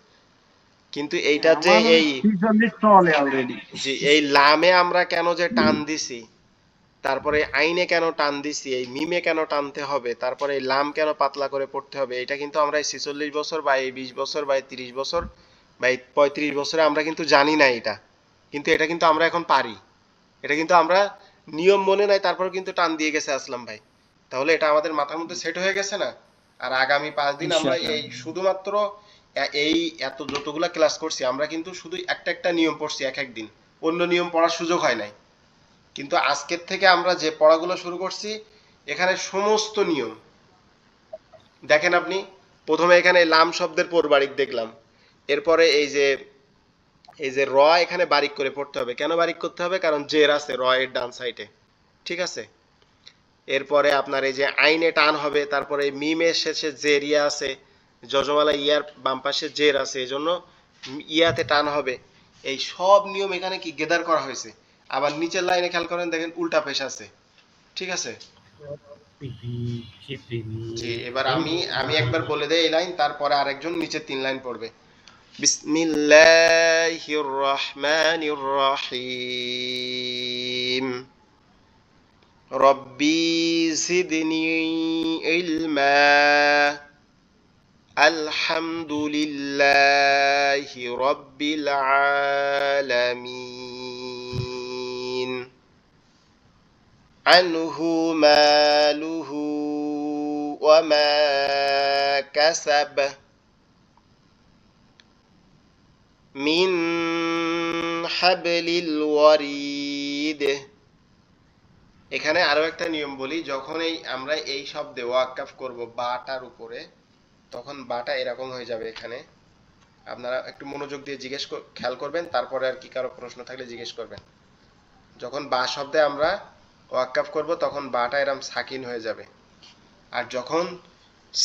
S1: কিন্তু এইটা যে
S2: আমার
S1: এই,
S2: 46 চলে অলরেডি।
S1: যে এই লামে আমরা কেন যে টান দিছি, তারপরে আইনে কেন টান দিছি, এই মিমে কেন টানতে হবে, তারপরে এই লাম কেন পাতলা করে পড়তে হবে, এটা কিন্তু আমরা এই 46 বছর বা এই 20 বছর বা এই 30 বছর বা এই 35 বছরে আমরা কিন্তু জানি না এটা। কিন্তু এটা কিন্তু আমরা এখন পারি, এটা কিন্তু আমরা নিয়ম মনে নাই, তারপরে কিন্তু টান দিয়ে গেছে আসলাম ভাই। তাহলে এটা আমাদের মাথার মধ্যে সেট হয়ে গেছে না। আর আগামী 5 দিন আমরা
S2: ইনশাআল্লাহ
S1: এই শুধুমাত্র এই এত যতগুলা ক্লাস করছি, আমরা কিন্তু শুধু একটা একটা নিয়ম পড়ছি এক এক দিন, অন্য নিয়ম পড়ার সুযোগ হয় নাই। কিন্তু আজকের থেকে আমরা যে পড়াগুলো শুরু করছি, এখানে সমস্ত নিয়ম দেখেন আপনি। প্রথমে এখানে লাম শব্দের পর বারিক দেখলাম, এরপরে এই যে র, এখানে বারিক করে পড়তে হবে। কেন বারিক করতে হবে? কারণ জের আছে র এর ডান সাইডে, ঠিক আছে। এরপরে আপনার এই যে আইনে টান হবে, তারপরে মিমের শেষে জের ইয়া আছে, যজমালা ইয়ার বাম পাশে জের আছে, এজন্য ইয়াতে টান হবে। এই সব নিয়ম এখানে কি গেদার করা হয়েছে। আবার নিচের লাইনে খেয়াল করেন, দেখেন উল্টা পেশ আছে, ঠিক আছে। জি, এবার আমি একবার বলে দেই এই লাইন, তারপরে আরেকজন নিচে 3 লাইন পড়বে। বিসমিল্লাহির রহমানির রহিম, রব্বি জিদনি ইলমা, আলহামদুলিল্লাহি রব্বিল আলামিন, আনহু মালুহু ওয়া মা কাসাব, মিন হাবলিল ওয়ারিদ, এখানে আরো একটা নিয়ম বলি, যখন আমরা এই শব্দে ওয়াক্কাফ করব বাটার উপরে, তখন বাটা এরকম হয়ে যাবে এখানে। আপনারা একটু মনোযোগ দিয়ে খেয়াল করবেন, তারপরে আর কি কারো প্রশ্ন থাকলে জিজ্ঞেস করবেন। যখন বা শব্দে আমরা ওয়াক্কাফ করব তখন বাটা এরম সাকিন হয়ে যাবে। আর যখন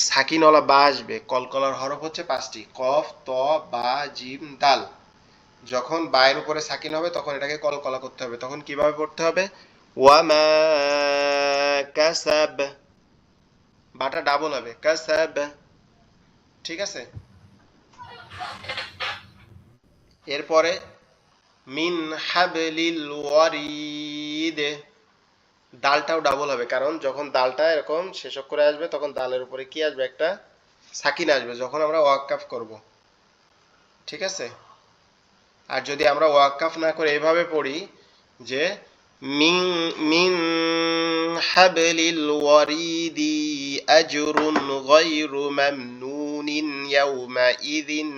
S1: সাকিনওয়ালা বা আসবে, কলকলার হরফ হচ্ছে 5টি, কফ, ত, বা, জিম, দাল। যখন বায়ের উপরে সাকিন হবে তখন এটাকে কলকলা করতে হবে। তখন কিভাবে পড়তে হবে? ওয়ামা কাসাব, বাটা ডাবল হবে, কাসাব। ঠিক আছে? এরপরে মিন হাবলিল ওয়ারিদ, দালটাও ডাবল হবে, কারণ যখন দালটা এরকম শেষক করে আসবে তখন দালের উপরে কি আসবে? একটা সাকিন আসবে যখন আমরা ওয়াক্কাফ করব। ঠিক আছে? আর যদি আমরা ওয়াক্কাফ না করে এভাবে পড়ি যে মিন মিন হাবলিল ওয়ারিদি আজরুন গায়রু মামনুনিন ইয়াউমাইযিন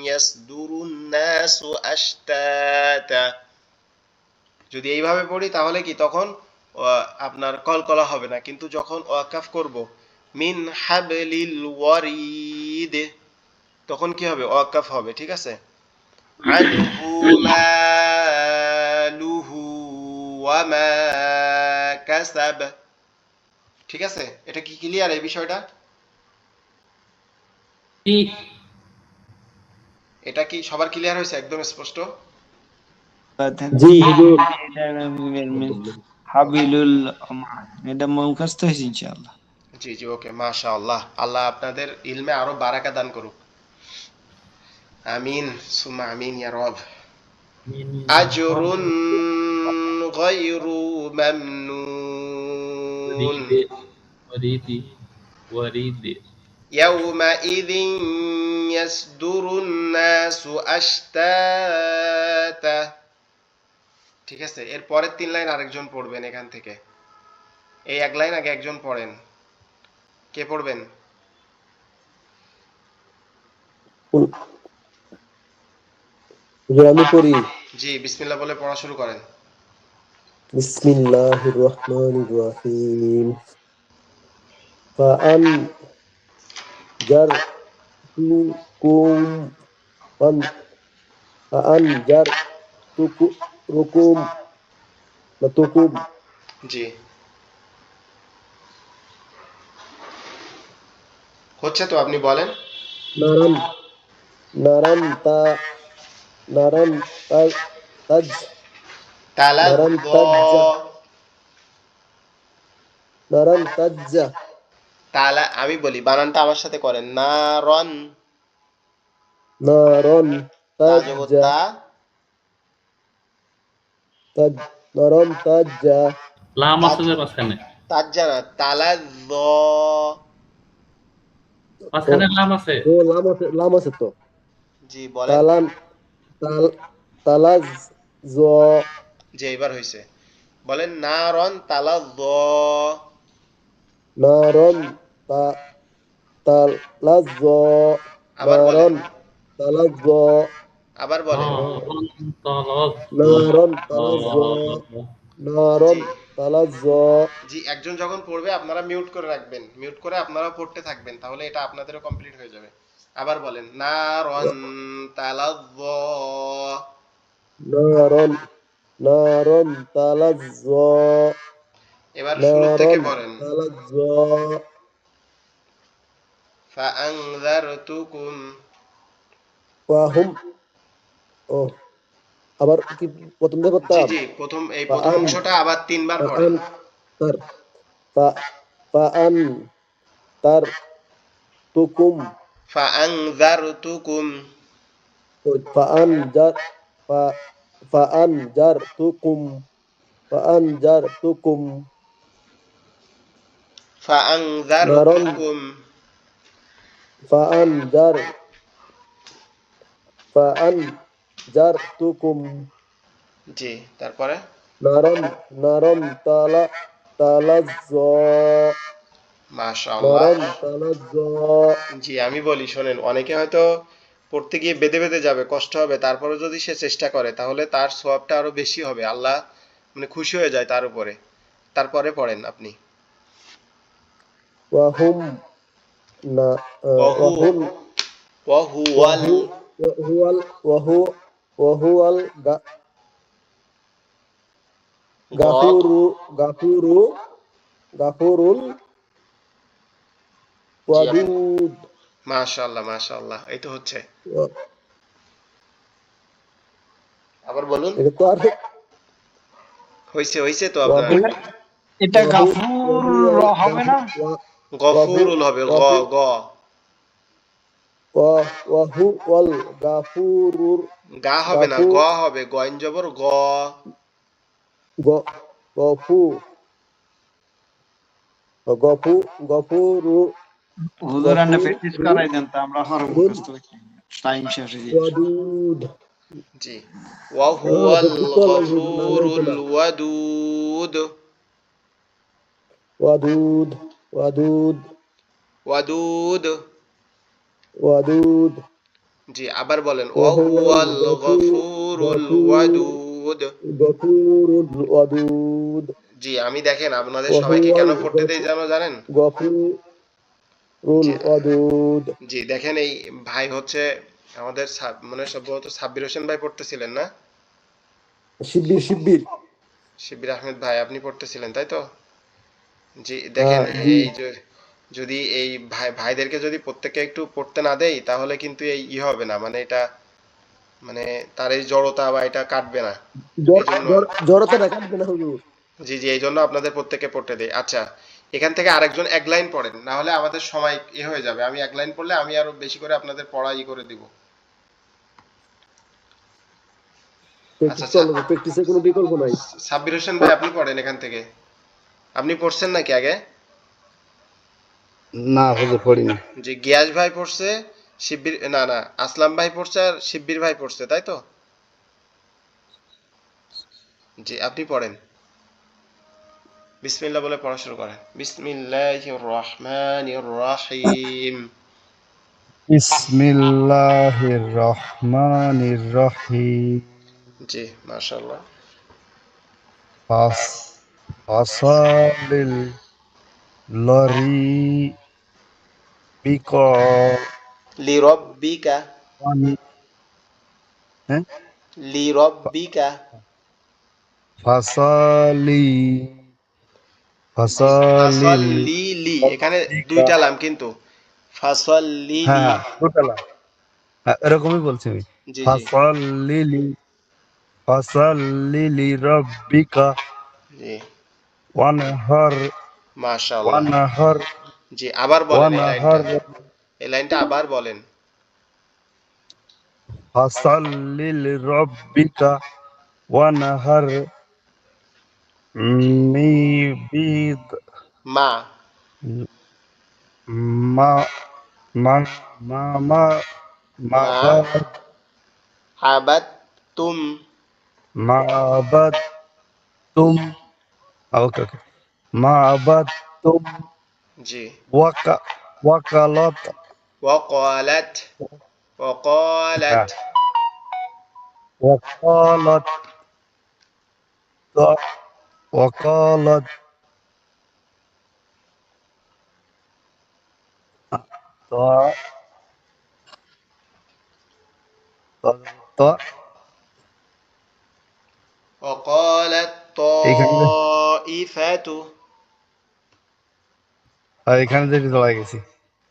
S1: ইয়াসদুরুন নাসু আশতাতা, যদি এইভাবে পড়ি তাহলে কি তখন আপনার কলকলা হবে না। কিন্তু যখন ওয়াকাফ করব মিন হাবলিল ওয়ারিদ, তখন কি হবে? ওয়াকাফ হবে। ঠিক আছে? আনহু মালুহু ওয়া মা কাসাব। ঠিক আছে? এটা কি ক্লিয়ার এই বিষয়টা?
S4: কি
S1: এটা কি সবার ক্লিয়ার হয়েছে? একদম স্পষ্ট?
S3: জি
S2: জি
S3: হুজুর।
S2: হাবিলুল এটা মুখস্থ হয়েছে ইনশাআল্লাহ।
S1: জি জি, ওকে, মাশাআল্লাহ। আল্লাহ আপনাদের ইলমে আরো বারাকা দান করুক। আমিন সুম্মা আমিন ইয়া রব।
S4: মিন
S1: আজরুন গায়রু মামনুন
S4: ওয়ারিদে ওয়ারিদি ওয়ারিদে
S1: ইয়াউমাইযিন ইয়াসদুরুন নাসু আশতাতা। ঠিক আছে? এর পরের 3 লাইন আরেকজন পড়বেন এখান থেকে। এই এক লাইন আগে একজন পড়েন। কে পড়বেন?
S3: হুজুর আমি পড়ি।
S1: জি, বিসমিল্লাহ বলে পড়া শুরু করেন।
S3: বিসমিল্লাহির রহমানির রহিম। ফাআন জার তুকুম ফান ফাআন জার রুকুম না তুকুম
S1: জি, হচ্ছে তো, আপনি বলেন।
S3: নারান নারান তা নারান তাজ নারান
S1: তালাদ্দ,
S3: তাজ্জা নারান তাজ্জা
S1: আমি বলি, বানানটা আমার সাথে করেন। নারন,
S3: নারন তাজ্জা
S1: তাজবতা,
S3: তাজ নারন তাজ্জা
S4: লাম
S1: তাজ,
S4: আছে যে মাঝখানে,
S1: তাজ্জা না, তালাদ্দ।
S3: ও
S4: মাঝখানে লাম আছে।
S3: ও লাম আছে তো।
S1: জি বলেন।
S3: তালান তাল তালাজ জ
S1: জি, এবার হয়েছে। বলেন নারন তালাদ্দ।
S3: নারন তা তালাজ জ
S1: আবার বলেন,
S3: নারন তালাজ জ
S1: আবার বলেন।
S3: নারন তালাজ জ নারন
S1: জি
S3: তালাজ জ
S1: জি, একজন যখন পড়বে আপনারা মিউট করে রাখবেন, মিউট করে আপনারা পড়তে থাকবেন, তাহলে এটা আপনাদেরও কমপ্লিট হয়ে যাবে। আবার বলেন নারন তালাদ্দ।
S3: নারন নারন তালাজ জ
S1: এবার শুরু থেকে
S3: নারন
S1: পড়েন।
S3: তালাজ জ
S1: ফাআনযারতুকুম।
S3: ফাহুম ও আবার কি প্রথম থেকে
S1: জি
S3: করতাম
S1: জি, প্রথম
S3: ফাআন
S1: অংশটা আবার 3 বার পড়েন।
S3: ফাআন তার ফা ফাআন তার তুকুম
S1: ফাআনযারতুকুম।
S3: ফাআন জার ফা ফাআন জার তুকুম ফাআন জার তুকুম নারন
S1: ফাআনযারতুকুম।
S3: ফাআন জার ফাআন জার তুকুম
S1: জি, তারপরে
S3: নারন নারন তালাজ
S1: মাশাআল্লাহ।
S3: নারন তালাজ
S1: জি, আমি বলি শোনেন, অনেকে হয়তো পড়তে গিয়ে বেঁধে বেঁধে যাবে, কষ্ট হবে, তারপরে যদি সে চেষ্টা করে তাহলে তার সওয়াবটা আরো বেশি হবে, আল্লাহ মানে খুশি হয়ে যায় তার উপরে। তারপরে পড়েন আপনি।
S3: ওয়াহুম না
S1: ওয়াহু
S3: ওয়াহুল
S1: ওয়াহুয়াল
S3: ওয়াহু ওয়াহুয়াল ওয়াহু ওয়াহুয়াল
S1: গদ।
S3: গাফুরু গাফুরু গাফুরুল
S1: জি আপনি,
S3: ওয়াদুদ।
S1: মাশাআল্লাহ মাশাআল্লাহ, এই তো হচ্ছে। আবার বলুন।
S3: এটা তো আর
S1: হইছে হইছে তো আপনার।
S3: ওয়াহু
S2: এটা
S3: ওয়াহু
S2: গাফুর র
S3: ওয়াহুয়াল
S2: হবে
S3: গাফু
S2: না?
S3: ওয়াহু
S1: গফুরুল হবে, গ
S3: ওয়াহু
S1: গ।
S3: ওয়াহুয়াল গাফুরুর
S1: গা হবে না,
S3: গাফু
S1: গ হবে, গইন জবর গ।
S3: গ গফু গফু গফুরু
S2: হুজুর আন্না প্র্যাকটিস
S3: গফুরুল
S2: করাই দেন তো আমরা হর মুখস্থ টাইম শেষ হয়ে যাচ্ছে।
S3: ওয়াদুদ।
S1: জি, ওয়াহুয়াল
S3: প্র্যাকটিস করা লাগবে হুজুর, নাহলে হইতো
S1: গফুরুল
S3: না।
S1: ওয়াদুদ।
S3: ওয়াদুদ ওয়াদুদ
S1: ওয়াদুদ।
S3: ওয়াদুদ।
S1: জি আবার বলেন,
S3: ওয়াহুয়াল
S1: ওয়াহুয়াল গফুরুল ওয়াদুদ।
S3: গফুরুল ওয়াদুদ।
S1: জি আমি দেখেন আপনাদের সবাইকে
S3: ওয়াহুয়াল
S1: কেন পড়তে দেই জানেন?
S3: গফুরুল
S1: জি
S3: ওয়াদুদ।
S1: জি দেখেন, এই ভাই হচ্ছে আমাদের মানে সম্ভবত সাব্বির হোসেন ভাই পড়তেছিলেন না?
S3: শিব্বির শিব্বির।
S1: শিবির আহমেদ ভাই আপনি পড়তেছিলেন তাই তো? জি দেখেন,
S3: জি।
S1: এই যে যদি এই ভাইদেরকে যদি প্রত্যেককে একটু পড়তে না দেই তাহলে কিন্তু এই হবে না, মানে এটা, মানে তার এই জড়তা বা এটা কাটবে না। এই জন্য,
S3: জড়তাটা কাটবে না হুজুর।
S1: জি জি এই জন্য আপনাদের প্রত্যেককে পড়তে দেই। আচ্ছা, এখান থেকে আরেকজন এক লাইন পড়েন, না হলে আমাদের সময় হয়ে যাবে। আমি এক লাইন পড়লে আমি আরো বেশি করে আপনাদের পড়া করে দিব। আচ্ছা
S3: প্র্যাকটিস করা লাগবে, প্র্যাকটিসের কোনো বিকল্প নাই।
S1: সাব্বির হোসেন ভাই আপনি পড়েন এখান থেকে। আপনি পড়ছেন নাকি আগে?
S6: না হুজুর পড়িনি।
S1: জি গিয়াস ভাই পড়ছে, শিব্বির না না আসলাম ভাই পড়ছে আর শিব্বির ভাই পড়ছে তাই তো? জি আপনি পড়েন, বিসমিল্লাহ বলে পড়া শুরু করেন। বিসমিল্লাহির রহমানির রহিম।
S6: বিসমিল্লাহির রহমানির রহিম।
S1: জি মাশাআল্লাহ।
S6: ফাস ফাসালিল লরি বিক
S1: লিরব্বিকা।
S6: ওয়ানি হ্যাঁ
S1: লিরব্বিকা।
S6: ফাসালি
S1: জি
S6: ফাসালিল
S1: ফাসাল্লি লি, এখানে
S6: রব্বিকা।
S1: দুইটা লাম কিন্তু, ফাসাল্লি লি।
S6: হ্যাঁ টোটাল এরকমই বলছি আমি।
S1: জি জি
S6: ফাসালিলি ফাসালিলি রব্বিকা
S1: জি
S6: ওয়ানহার
S1: মাশাআল্লাহ।
S6: ওয়ানহার
S1: জি আবার বলেন এই লাইনটা,
S6: ওয়ানহার
S1: এই লাইনটা আবার বলেন।
S6: ফাসাল্লিল রব্বিকা ওয়ানহার নিবিদ
S1: মা
S6: মা মা মা মা
S1: মা
S6: মাবাদ
S1: আবাদ তুম।
S6: মাবাদ তুম ওকে ওকে মাবাদ তুম
S1: জি
S6: ওয়াকা ওয়াকালত
S1: ওয়াকালাত ওয়াকালাত।
S6: হ্যাঁ ওয়াকালত ওয়াকালত তো
S1: وقالت
S6: এইখানে
S1: طائفة।
S6: এখানে যেটা চলে গেছি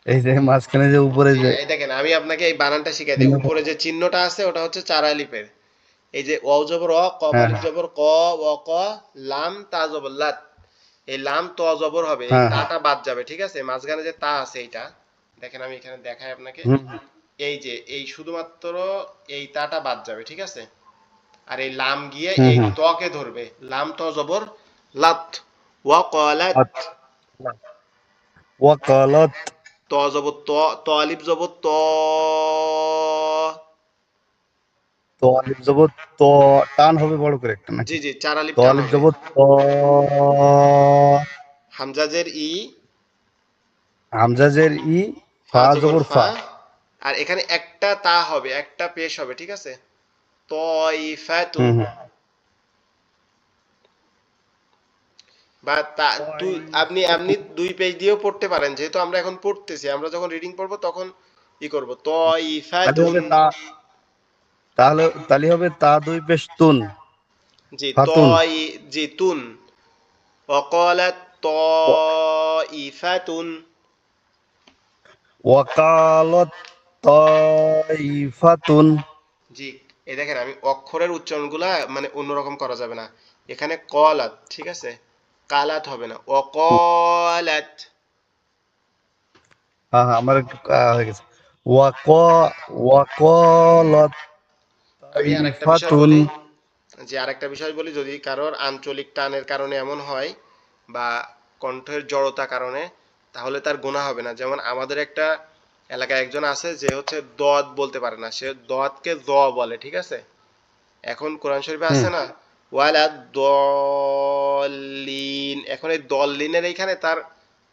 S6: এই যে মাঝখানে যে উপরে
S1: জি
S6: যে
S1: এই দেখেন, আমি আপনাকে এই বানানটা শিখাই দিই। উপরে যে চিহ্নটা আছে ওটা হচ্ছে চার আলিফের। এই যে ওয়াও জবর অ, কফ
S6: হ্যাঁ
S1: আলিফ জবর ক, ও ক, লাম তা জবর লাত। এই লাম ত জবর হবে, এই
S6: হ্যাঁ হ্যাঁ
S1: তাটা বাদ যাবে, ঠিক আছে? মাঝখানে যে তা আছে এইটা দেখেন, আমি এখানে দেখাই আপনাকে।
S6: হুম
S1: এই যে এই শুধুমাত্র এই তাটা বাদ যাবে, ঠিক আছে? আর এই লাম গিয়ে
S6: হুম
S1: এই
S6: হুম
S1: তকে ধরবে, লাম ত জবর লাত। ওয়াকালাত।
S6: আচ্ছা ওয়াকালত
S1: ত জবর ত, ত আলিফ জবর ত।
S6: তো আলিফ জবর তো টান হবে বড় করে একটা
S1: জি
S6: নাকি
S1: জি চার আলিফ
S6: তো
S1: টান
S6: আলিফ
S1: হবে।
S6: জবর তো
S1: হামজাজের ই,
S6: হামজাজের ই
S1: ফা
S6: ফা
S1: জবর
S6: জবর
S1: ফা।
S6: ফা
S1: আর এখানে একটা তা হবে, একটা পেশ হবে, ঠিক আছে? তয়ফাতু।
S6: হুম হুম
S1: বা আপনি আপনি 2 পেজ দিয়েও পড়তে পারেন, যেহেতু আমরা এখন পড়তেছি, আমরা যখন রিডিং পড়বো তখন ই করব
S6: তাহলে
S1: তয়ফাতুন।
S6: হবে তা, তাহলে হবে তা দুই পেশ তুন
S1: জি
S6: ফাতুন।
S1: জি তুন। ওয়াকালাত তাইফাতুন।
S6: ওয়াকালত তাইফাতুন।
S1: জি, এই দেখেন আমি অক্ষরের উচ্চারণগুলা মানে অন্যরকম করা যাবে না। এখানে কলাত, ঠিক আছে, কালাত হবে না, অকলাত।
S6: হ্যাঁ হ্যাঁ, আমার একটু হয়ে গেছে। ওয়াক ওয়াকালত
S1: আমি আরেকটা বিষয়
S6: তাইফাতুন।
S1: বলি, যে আরেকটা বিষয় বলি, যদি কারোর আঞ্চলিক টানের কারণে এমন হয় বা কণ্ঠের জড়তা কারণে, তাহলে তার গুনাহ হবে না। যেমন আমাদের একটা এলাকায় একজন আছে যে হচ্ছে দদ বলতে পারে না, সে দদকে দ বলে, ঠিক আছে। এখন কোরআন শরীফে
S6: হুম।
S1: আছে না, ওয়ালা দলিন, এখন এই দলিনের এইখানে তার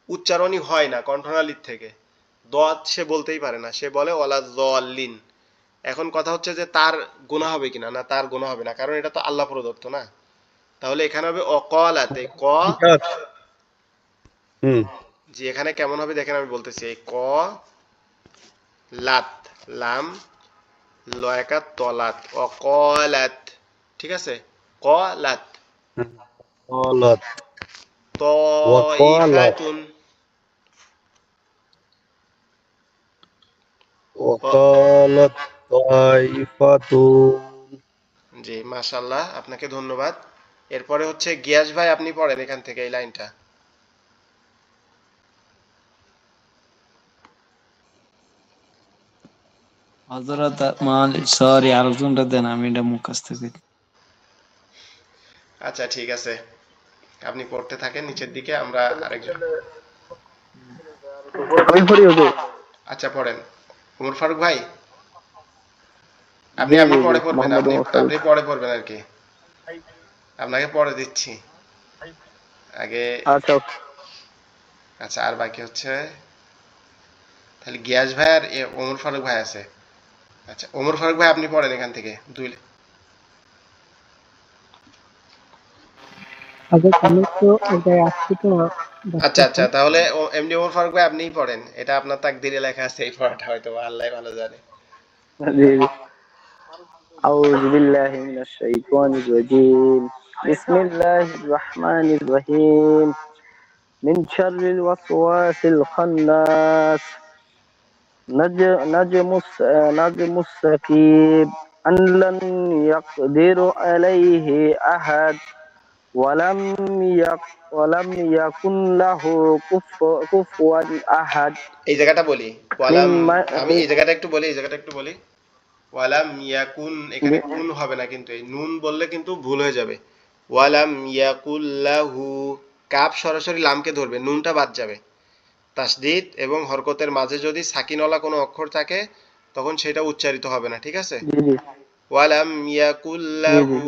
S1: উচ্চারণই হয় না কণ্ঠনালীর থেকে, দদ সে বলতেই পারে না, সে বলে ওয়ালা দলিন। এখন কথা হচ্ছে যে তার গুনাহ হবে কিনা, না তার গুনাহ হবে না, কারণ এটা তো আল্লাহ প্রদত্ত না। তাহলে এখানে হবে অকলাতে ক।
S6: হুম।
S1: জি, এখানে কেমন হবে দেখেন, আমি বলতেছি, এই ক লাত, লাম লয়কাত তলাত, অকলাত, ঠিক আছে, কলাত
S6: ওয়াকালত ওয়াকালত
S1: তইফাতুন।
S6: ওয়াকালত তাইফাতুন।
S1: জি, মাশাআল্লাহ, আপনাকে ধন্যবাদ। এরপরে হচ্ছে গিয়াস ভাই, আপনি পড়েন এখান থেকে এই লাইনটা।
S2: হযরত সরি আরেকজনটা দেন, আমি এটা মুখস্থ করি।
S1: আচ্ছা ঠিক আছে, আপনি পড়তে থাকেন নিচের দিকে, আমরা আরেকজন।
S3: আমি পড়ি হুজুর।
S1: আচ্ছা পড়েন, ওমর ফারুক ভাই, আপনি
S3: জি
S1: আপনি
S3: জি জি,
S1: পরে পড়বেন,
S3: মোহাম্মদ
S1: আপনি
S3: ওমর ফারুক।
S1: আপনি পরে পড়বেন আর কি, আপনাকে পরে দিচ্ছি আগে।
S3: আচ্ছা।
S1: আচ্ছা, আর বাকি হচ্ছে তাহলে গিয়াস ভাই আর ওমর ফারুক ভাই আছে। আচ্ছা ওমর ফারুক ভাই, আপনি পড়েন এখান থেকে
S7: আমি তো ওটাই আসছি তো
S1: আচ্ছা
S7: ডাকতেছে।
S1: আচ্ছা, তাহলে এমনি ওমর ফারুক ভাই আপনিই পড়েন, এটা আপনার তাকদিরে লেখা আছে এই পড়াটা, হয়তো আল্লাহ ভালো জানে।
S3: জি জি। أعوذ بالله من الشيطان الرجيم. بسم الله الرحمن الرحيم. من شر الوسواس الخناس. نجم السكيب. أن لن يقدر عليه أحد. ولم ولم يكن له كفوا أحد.
S1: এই জায়গাটা বলি,
S3: من
S1: ওয়ালাম,
S3: ما
S1: আমি এই জায়গাটা একটু বলি, এই জায়গাটা একটু বলি। ওয়ালাম ইয়াকুন, এখানে কুন হবে না কিন্তু, এই নুন বললে কিন্তু ভুল হয়ে যাবে। ওয়ালাম ইয়াকুল্লাহু, কাপ সরাসরি লামকে ধরবে, নুনটা বাদ যাবে। তাসদিদ এবং হরকতের মাঝে যদি সাকিনওয়ালা কোনো অক্ষর থাকে, তখন সেটা উচ্চারিত হবে না, ঠিক আছে।
S3: জি জি
S1: ওয়ালাম
S3: জি জি
S1: ইয়াকুল্লাহু,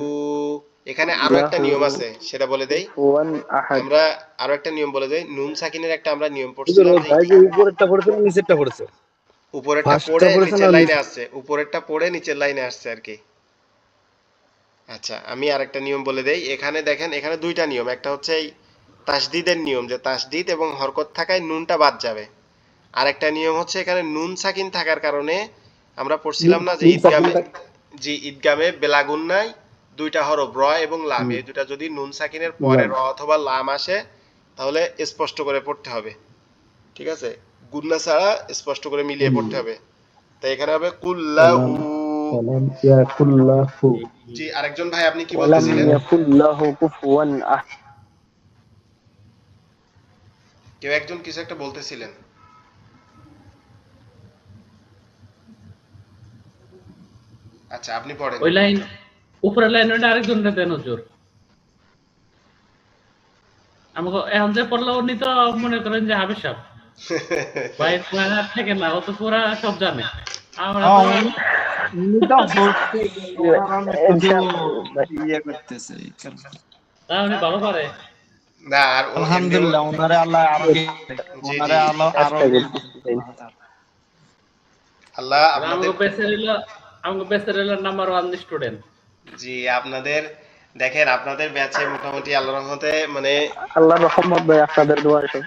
S1: এখানে আরো একটা
S3: له
S1: নিয়ম আছে, সেটা বলে দেই।
S3: كفوا أحد.
S1: আমরা আরো একটা নিয়ম বলে দেই, নুন সাকিনের একটা আমরা নিয়ম
S6: হুজুর,
S1: পড়ছিলাম
S6: ওর
S1: যে
S6: ভাই যে উপরেরটা পড়েছে না নিচেরটা পড়েছে?
S1: উপরেরটা
S6: ফার্স্টটা
S1: পড়ে
S6: পড়েছে না
S1: নিচের লাইনে
S6: নিচে?
S1: আসছে, উপরেরটা পড়ে নিচের লাইনে আসছে আর কি। আচ্ছা আমি আরেকটা নিয়ম বলে দেই, এখানে দেখেন, এখানে দুইটা নিয়ম, একটা হচ্ছে এই তাসদিদের নিয়ম, যে তাসদিদ এবং হরকত থাকায় নুনটা বাদ যাবে। আরেকটা নিয়ম হচ্ছে এখানে নুন সাকিন থাকার কারণে, আমরা পড়ছিলাম না যে
S6: নুন সাকিন
S1: ঈদগামে, জি ঈদগামে বেলাগুন্নায় দুইটা হরফ র এবং লাম, এই দুইটা যদি নুন সাকিনের পরে
S6: লাম।
S1: র অথবা লাম আসে, তাহলে স্পষ্ট করে পড়তে হবে, ঠিক আছে, গুন্না ছাড়া স্পষ্ট করে মিলিয়ে পড়তে হবে। তো এখানে হবে কুল্লাহু।
S6: ওলাম ওলাম ইয়াকুল্লাহু।
S1: জি, আরেকজন ভাই আপনি কি
S3: ولم
S1: বলতেছিলেন,
S3: يكن له كفوا أحد.
S1: কেউ একজন কিছু একটা বলতেছিলেন। আচ্ছা আপনি পড়েন।
S4: ওই লাইন, উপরের লাইন ওইটা আরেকজনকে দেন হুজুর। আমাকে এখন যে পড়লো উনি তো মনে করেন যে হাবিব সাহেব বাইর হাত থেকে না, ও তো পুরা সব জানে। আমরা তো
S2: উনি তো হচ্ছে কারণে শুধু
S3: إنشاء.
S2: ইয়ে করতেছে এই কারণে।
S4: তা উনি ভালো পারে।
S1: না আর ও এমনি
S2: আলহামদুলিল্লাহ, ওনারে আল্লাহ আরো
S1: জি
S2: ওনারে
S1: জি,
S2: আরো
S1: আল্লাহ
S4: আমাকে
S1: আপনাদের,
S4: বেসে রইল, আমাকে বেসে রইল নাম্বার 1 স্টুডেন্ট।
S1: জি আপনাদের দেখেন আপনাদের ব্যাচে মোটামুটি আল্লাহর রহমতে মানে
S7: আল্লাহর রহমত ভাই, আপনাদের দোয়া এসব।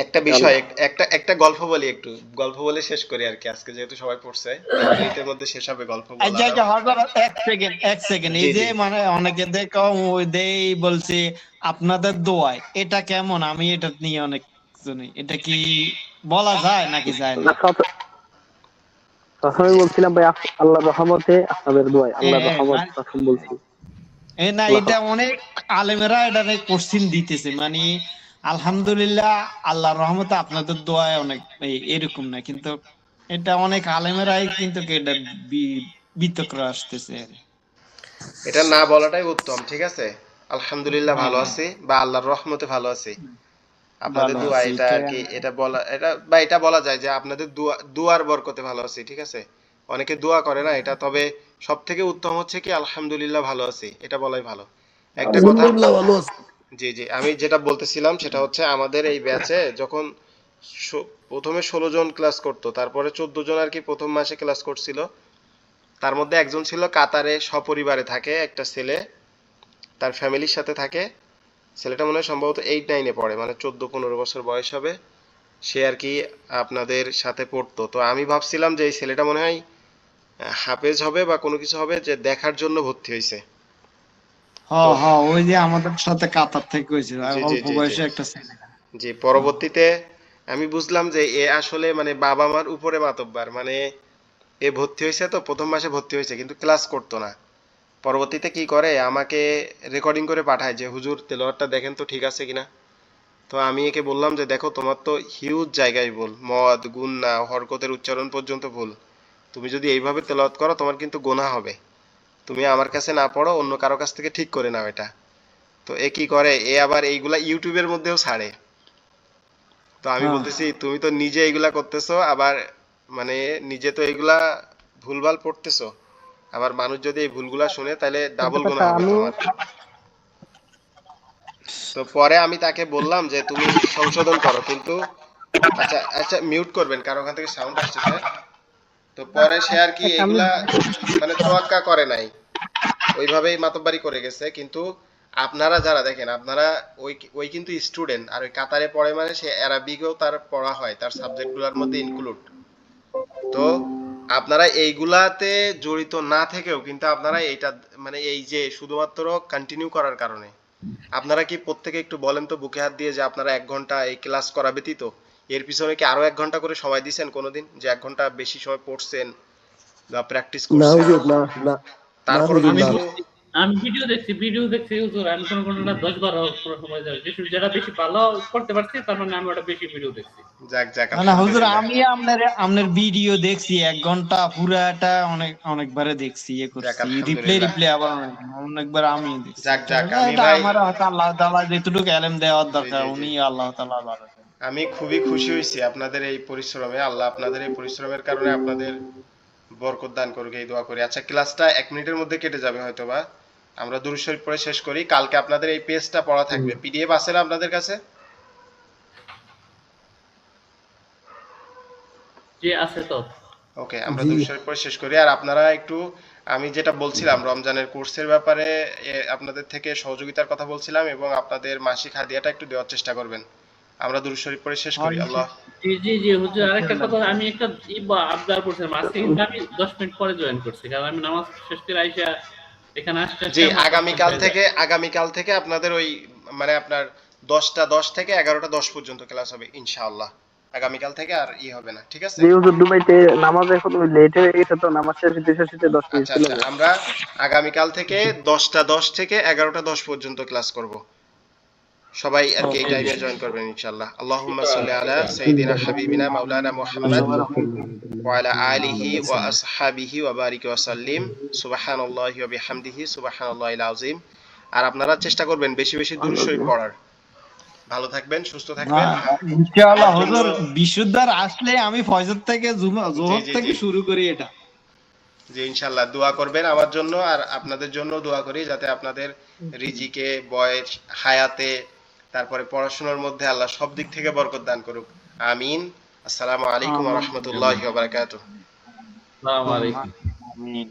S1: একটা বিষয় একটা একটা গল্প বলি, একটু গল্প বলে শেষ করি আর কি, আজকে যেহেতু সবাই পড়ছে 1 মিনিটের মধ্যে শেষ হবে গল্প বলা।
S2: আচ্ছা আচ্ছা হজরত, এক সেকেন্ড,
S1: জি
S2: এই যে
S1: জি
S2: মানে অনেকে দেখো ওই দেই বলছে আপনাদের দোয়ায়, এটা কেমন? আমি এটা নিয়ে অনেক শুনি, এটা কি বলা যায় নাকি যায় না?
S7: প্রথমে বলছিলাম ভাই, আল্লাহর রহমতে আপনাদের দোয়ায়, আল্লাহর রহমত
S2: মানে
S7: প্রথম বলছি।
S2: না, এটা অনেক আলেমেরা এটা কোশ্চিন দিতেছে, মানে আলহামদুলিল্লাহ আল্লাহর রহমতে আপনাদের দোয়ায় অনেক এরকম না, কিন্তু এটা অনেক আলেমেরাই কিন্তু এটা বিতর্ক আসতেছে আর কি।
S1: এটা না বলাটাই উত্তম, ঠিক আছে? আলহামদুলিল্লাহ
S2: হ্যাঁ
S1: ভালো
S2: হ্যাঁ,
S1: আছি বা আল্লাহর রহমতে ভালো আছি, আপনাদের
S2: ভালো
S1: দোয়া
S2: আছে
S1: এটা
S2: এটা।
S1: আর কি, এটা বলা এটা বা এটা বলা যায় যে আপনাদের দুয়ার বরকতে ভালো আছি, ঠিক আছে? অনেকে দোয়া করে না এটা, তবে সব থেকে উত্তম হচ্ছে কি আলহামদুলিল্লাহ ভালো আছি, এটা বলাই ভালো। একটা কথা,
S3: আলহামদুলিল্লাহ ভালো আছে।
S1: জি জি, আমি যেটা বলতেছিলাম সেটা হচ্ছে আমাদের এই ব্যাচে যখন প্রথমে 16 জন ক্লাস করতো, তারপরে 14 জন আর কি প্রথম মাসে ক্লাস করছিল। তার মধ্যে একজন ছিল কাতারে, সপরিবারে থাকে, একটা ছেলে তার ফ্যামিলির সাথে থাকে। ছেলেটা মনে হয় সম্ভবত 8-9-এ পড়ে, মানে 14-15 বছর বয়স হবে। সে আর কি আপনাদের সাথে পড়তো। তো আমি ভাবছিলাম যে এই ছেলেটা মনে হয় হাফেজ হবে বা কোনো কিছু হবে, যে দেখার জন্য ভর্তি হয়েছে। তো
S2: হ্যাঁ হ্যাঁ, ওই যে আমাদের সাথে কাতার থেকে হয়েছিল, আর
S1: জি জি
S2: অল্প
S1: জি জি
S2: বয়সে একটা ছেলে।
S1: জি, পরবর্তীতে আমি বুঝলাম যে এ আসলে মানে বাবা মার উপরে মাতব্বার, মানে এ ভর্তি হয়েছে, তো প্রথম মাসে ভর্তি হয়েছে কিন্তু ক্লাস করতো না। পরবর্তীতে কি করে, আমাকে রেকর্ডিং করে পাঠায় যে হুজুর তেলাওয়াতটা দেখেন তো ঠিক আছে কিনা। তো আমি একে বললাম যে দেখো তোমার তো হিউজ জায়গায় ভুল, মদ গুন্না হরকতের উচ্চারণ পর্যন্ত ভুল, তুমি যদি এইভাবে তেলাওয়াত করো তোমার কিন্তু গোনা হবে, তুমি আমার কাছে না পড়ো, অন্য কারো কাছ থেকে ঠিক করে নাও এটা। তো এ কি করে, এ আবার এইগুলা ইউটিউবের মধ্যেও ছাড়ে। তো আমি
S2: হ্যাঁ,
S1: বলতেছি তুমি তো নিজে এইগুলা করতেছো, আবার মানে নিজে তো এইগুলা ভুলভাল পড়তেছো, আবার মানুষ যদি এই ভুলগুলা শুনে তাহলে
S7: একটা
S1: ডাবল
S7: কথা
S1: গুনাহ হবে
S7: আমি
S1: তোমার। তো পরে আমি তাকে বললাম যে তুমি সংশোধন করো, কিন্তু আচ্ছা আচ্ছা মিউট করবেন, কারণ ওখান থেকে সাউন্ড আসতেছে। তো পরে সে আর কি
S7: আমি
S1: এগুলা মানে তোয়াক্কা করে নাই, ওইভাবেই মাতব্বারি করে গেছে। কিন্তু আপনারা যারা দেখেন, আপনারা ওই ওই কিন্তু স্টুডেন্ট, আর ওই কাতারে পড়ে মানে সে অ্যারাবিকও তার পড়া হয়, তার সাবজেক্টগুলোর মধ্যে ইনক্লুড। তো আপনারা এইগুলাতে জড়িত না থেকেও কিন্তু আপনারা এইটা মানে এই যে শুধুমাত্র কন্টিনিউ করার কারণে, আপনারা কি প্রত্যেকে একটু বলেন তো বুকে হাত দিয়ে যে আপনারা 1 ঘন্টা এই ক্লাস করা ব্যতীত এর পিছনে কি আরো 1 ঘন্টা করে সময় দিয়েছেন কোনোদিন, যে 1 ঘন্টা বেশি সময় পড়ছেন বা প্র্যাকটিস
S3: না
S1: করছেন?
S3: হুজুর, না না, না
S1: তারপরে
S3: হুজুর
S4: আমি
S3: না।
S1: কিন্তু
S4: করছি, আমি ভিডিও দেখছি হুজুর, আমি কোনটা 10-12 সময় যাবে, যেটা বেশি ভালো করতে পারছি তার মানে আমি ওটা বেশি ভিডিও দেখছি।
S1: যাক যাক
S2: না না হুজুর,
S1: আলহামদুলিল্লাহ।
S2: আমি আপনার ভিডিও দেখছি 1 ঘন্টা পুরাটা, অনেকবারে দেখছি,
S1: যাক
S2: করছি, রিপ্লে
S1: আলহামদুলিল্লাহ।
S2: রিপ্লে আবার অনেকবার আমি দেখছি।
S1: যাক
S2: এটা
S1: যাক আমি
S2: এটা
S1: ভাই,
S2: আমার হয়তো আল্লাহ তাআলা যেটুকু এলেম দেওয়ার
S1: জি
S2: দরকার,
S1: জি জি,
S2: উনি আল্লাহ তাআলা ভালো জানেন।
S1: আমি খুবই খুশি হয়েছি আপনাদের এই পরিশ্রমে, আল্লাহ আপনাদের এই পরিশ্রমের কারণে আপনাদের বরকত দান করুক, এই দোয়া করি। আচ্ছা ক্লাসটা 1 মিনিটের মধ্যে কেটে যাবে হয়তোবা, আমরা দুরূদ শরীফ পড়ে শেষ করি। কালকে আপনাদের এই পেজটা পড়া থাকবে, পিডিএফ আছে না আপনাদের কাছে?
S4: যে আছে তো।
S1: ওকে, আমরা
S3: জি
S1: দুরূদ শরীফ পড়ে শেষ করি। আর আপনারা একটু, আমি যেটা বলছিলাম রমজানের কোর্সের ব্যাপারে আপনাদের থেকে সহযোগিতার কথা বলছিলাম, এবং আপনাদের মাসিক হাদিয়াটা একটু দেওয়ার চেষ্টা করবেন। আমরা দুরূদ শরীফ পড়ে শেষ
S2: হ্যাঁ,
S1: করি। আল্লাহ,
S4: জি হুজুর, আরেকটা
S2: ইনশাআল্লাহ।
S4: কথা, আমি একটা আবদার করছিলাম আজকে, কিন্তু আমি 10 মিনিট পরে জয়েন করছি, কারণ আমি নামাজ শেষ করে আইসা এখানে আসতে আসতে
S1: জি,
S4: আমার 10 মিনিট হয়ে যায়।
S1: আগামীকাল থেকে আপনাদের ওই মানে আপনার 10টা 10 থেকে 11টা 10 পর্যন্ত ক্লাস হবে ইনশাআল্লাহ। আগামীকাল থেকে আর হবে না, ঠিক আছে?
S7: যে হুজুর দুবাইতে নামাজ এখন ওই লেট হয়ে গেছে, তো নামাজ শেষে 10 মিনিট
S1: আচ্ছা
S7: ছিল
S1: আচ্ছা, আমরা আগামীকাল থেকে 10টা 10 থেকে 11টা 10 পর্যন্ত ক্লাস করব। সবাই আর কি এই
S2: ওকে
S1: টাইমে জয়েন করবেন ইনশাআল্লাহ। আল্লাহুম্মা সাল্লি আলা সাইয়্যিদিনা হাবিবিনা মাওলানা মুহাম্মদ ওয়া আলা আলিহি ওয়া আসহাবিহি ওয়া বারিক ওয়া সাল্লিম। সুবহানাল্লাহি ওয়া বিহামদিহি সুবহানাল্লাহিল আযীম। আর আপনারা চেষ্টা করবেন বেশি বেশি দুরূদ শরীফ পড়ার। ভালো থাকবেন, সুস্থ থাকবেন।
S2: ইনশাআল্লাহ
S1: আমার জন্য
S2: হুজুর, বিশুদ্ধার আসলে আমি ফজর থেকে
S1: জি
S2: জোহর
S1: জি
S2: থেকে
S1: জি
S2: শুরু করি এটা।
S1: জি, ইনশাআল্লাহ দোয়া করবেন আমার জন্য, আর আপনাদের জন্য দোয়া করি যাতে আপনাদের রিজিকে, বয়স, হায়াতে, তারপরে পড়াশোনার মধ্যে আল্লাহ সব দিক থেকে বরকত দান করুক। আমিন। আসসালামু আলাইকুম ওয়া
S2: আমিন
S1: রাহমাতুল্লাহি ওয়া বারাকাতুহু।
S4: আসসালামু আলাইকুম।
S2: আমিন।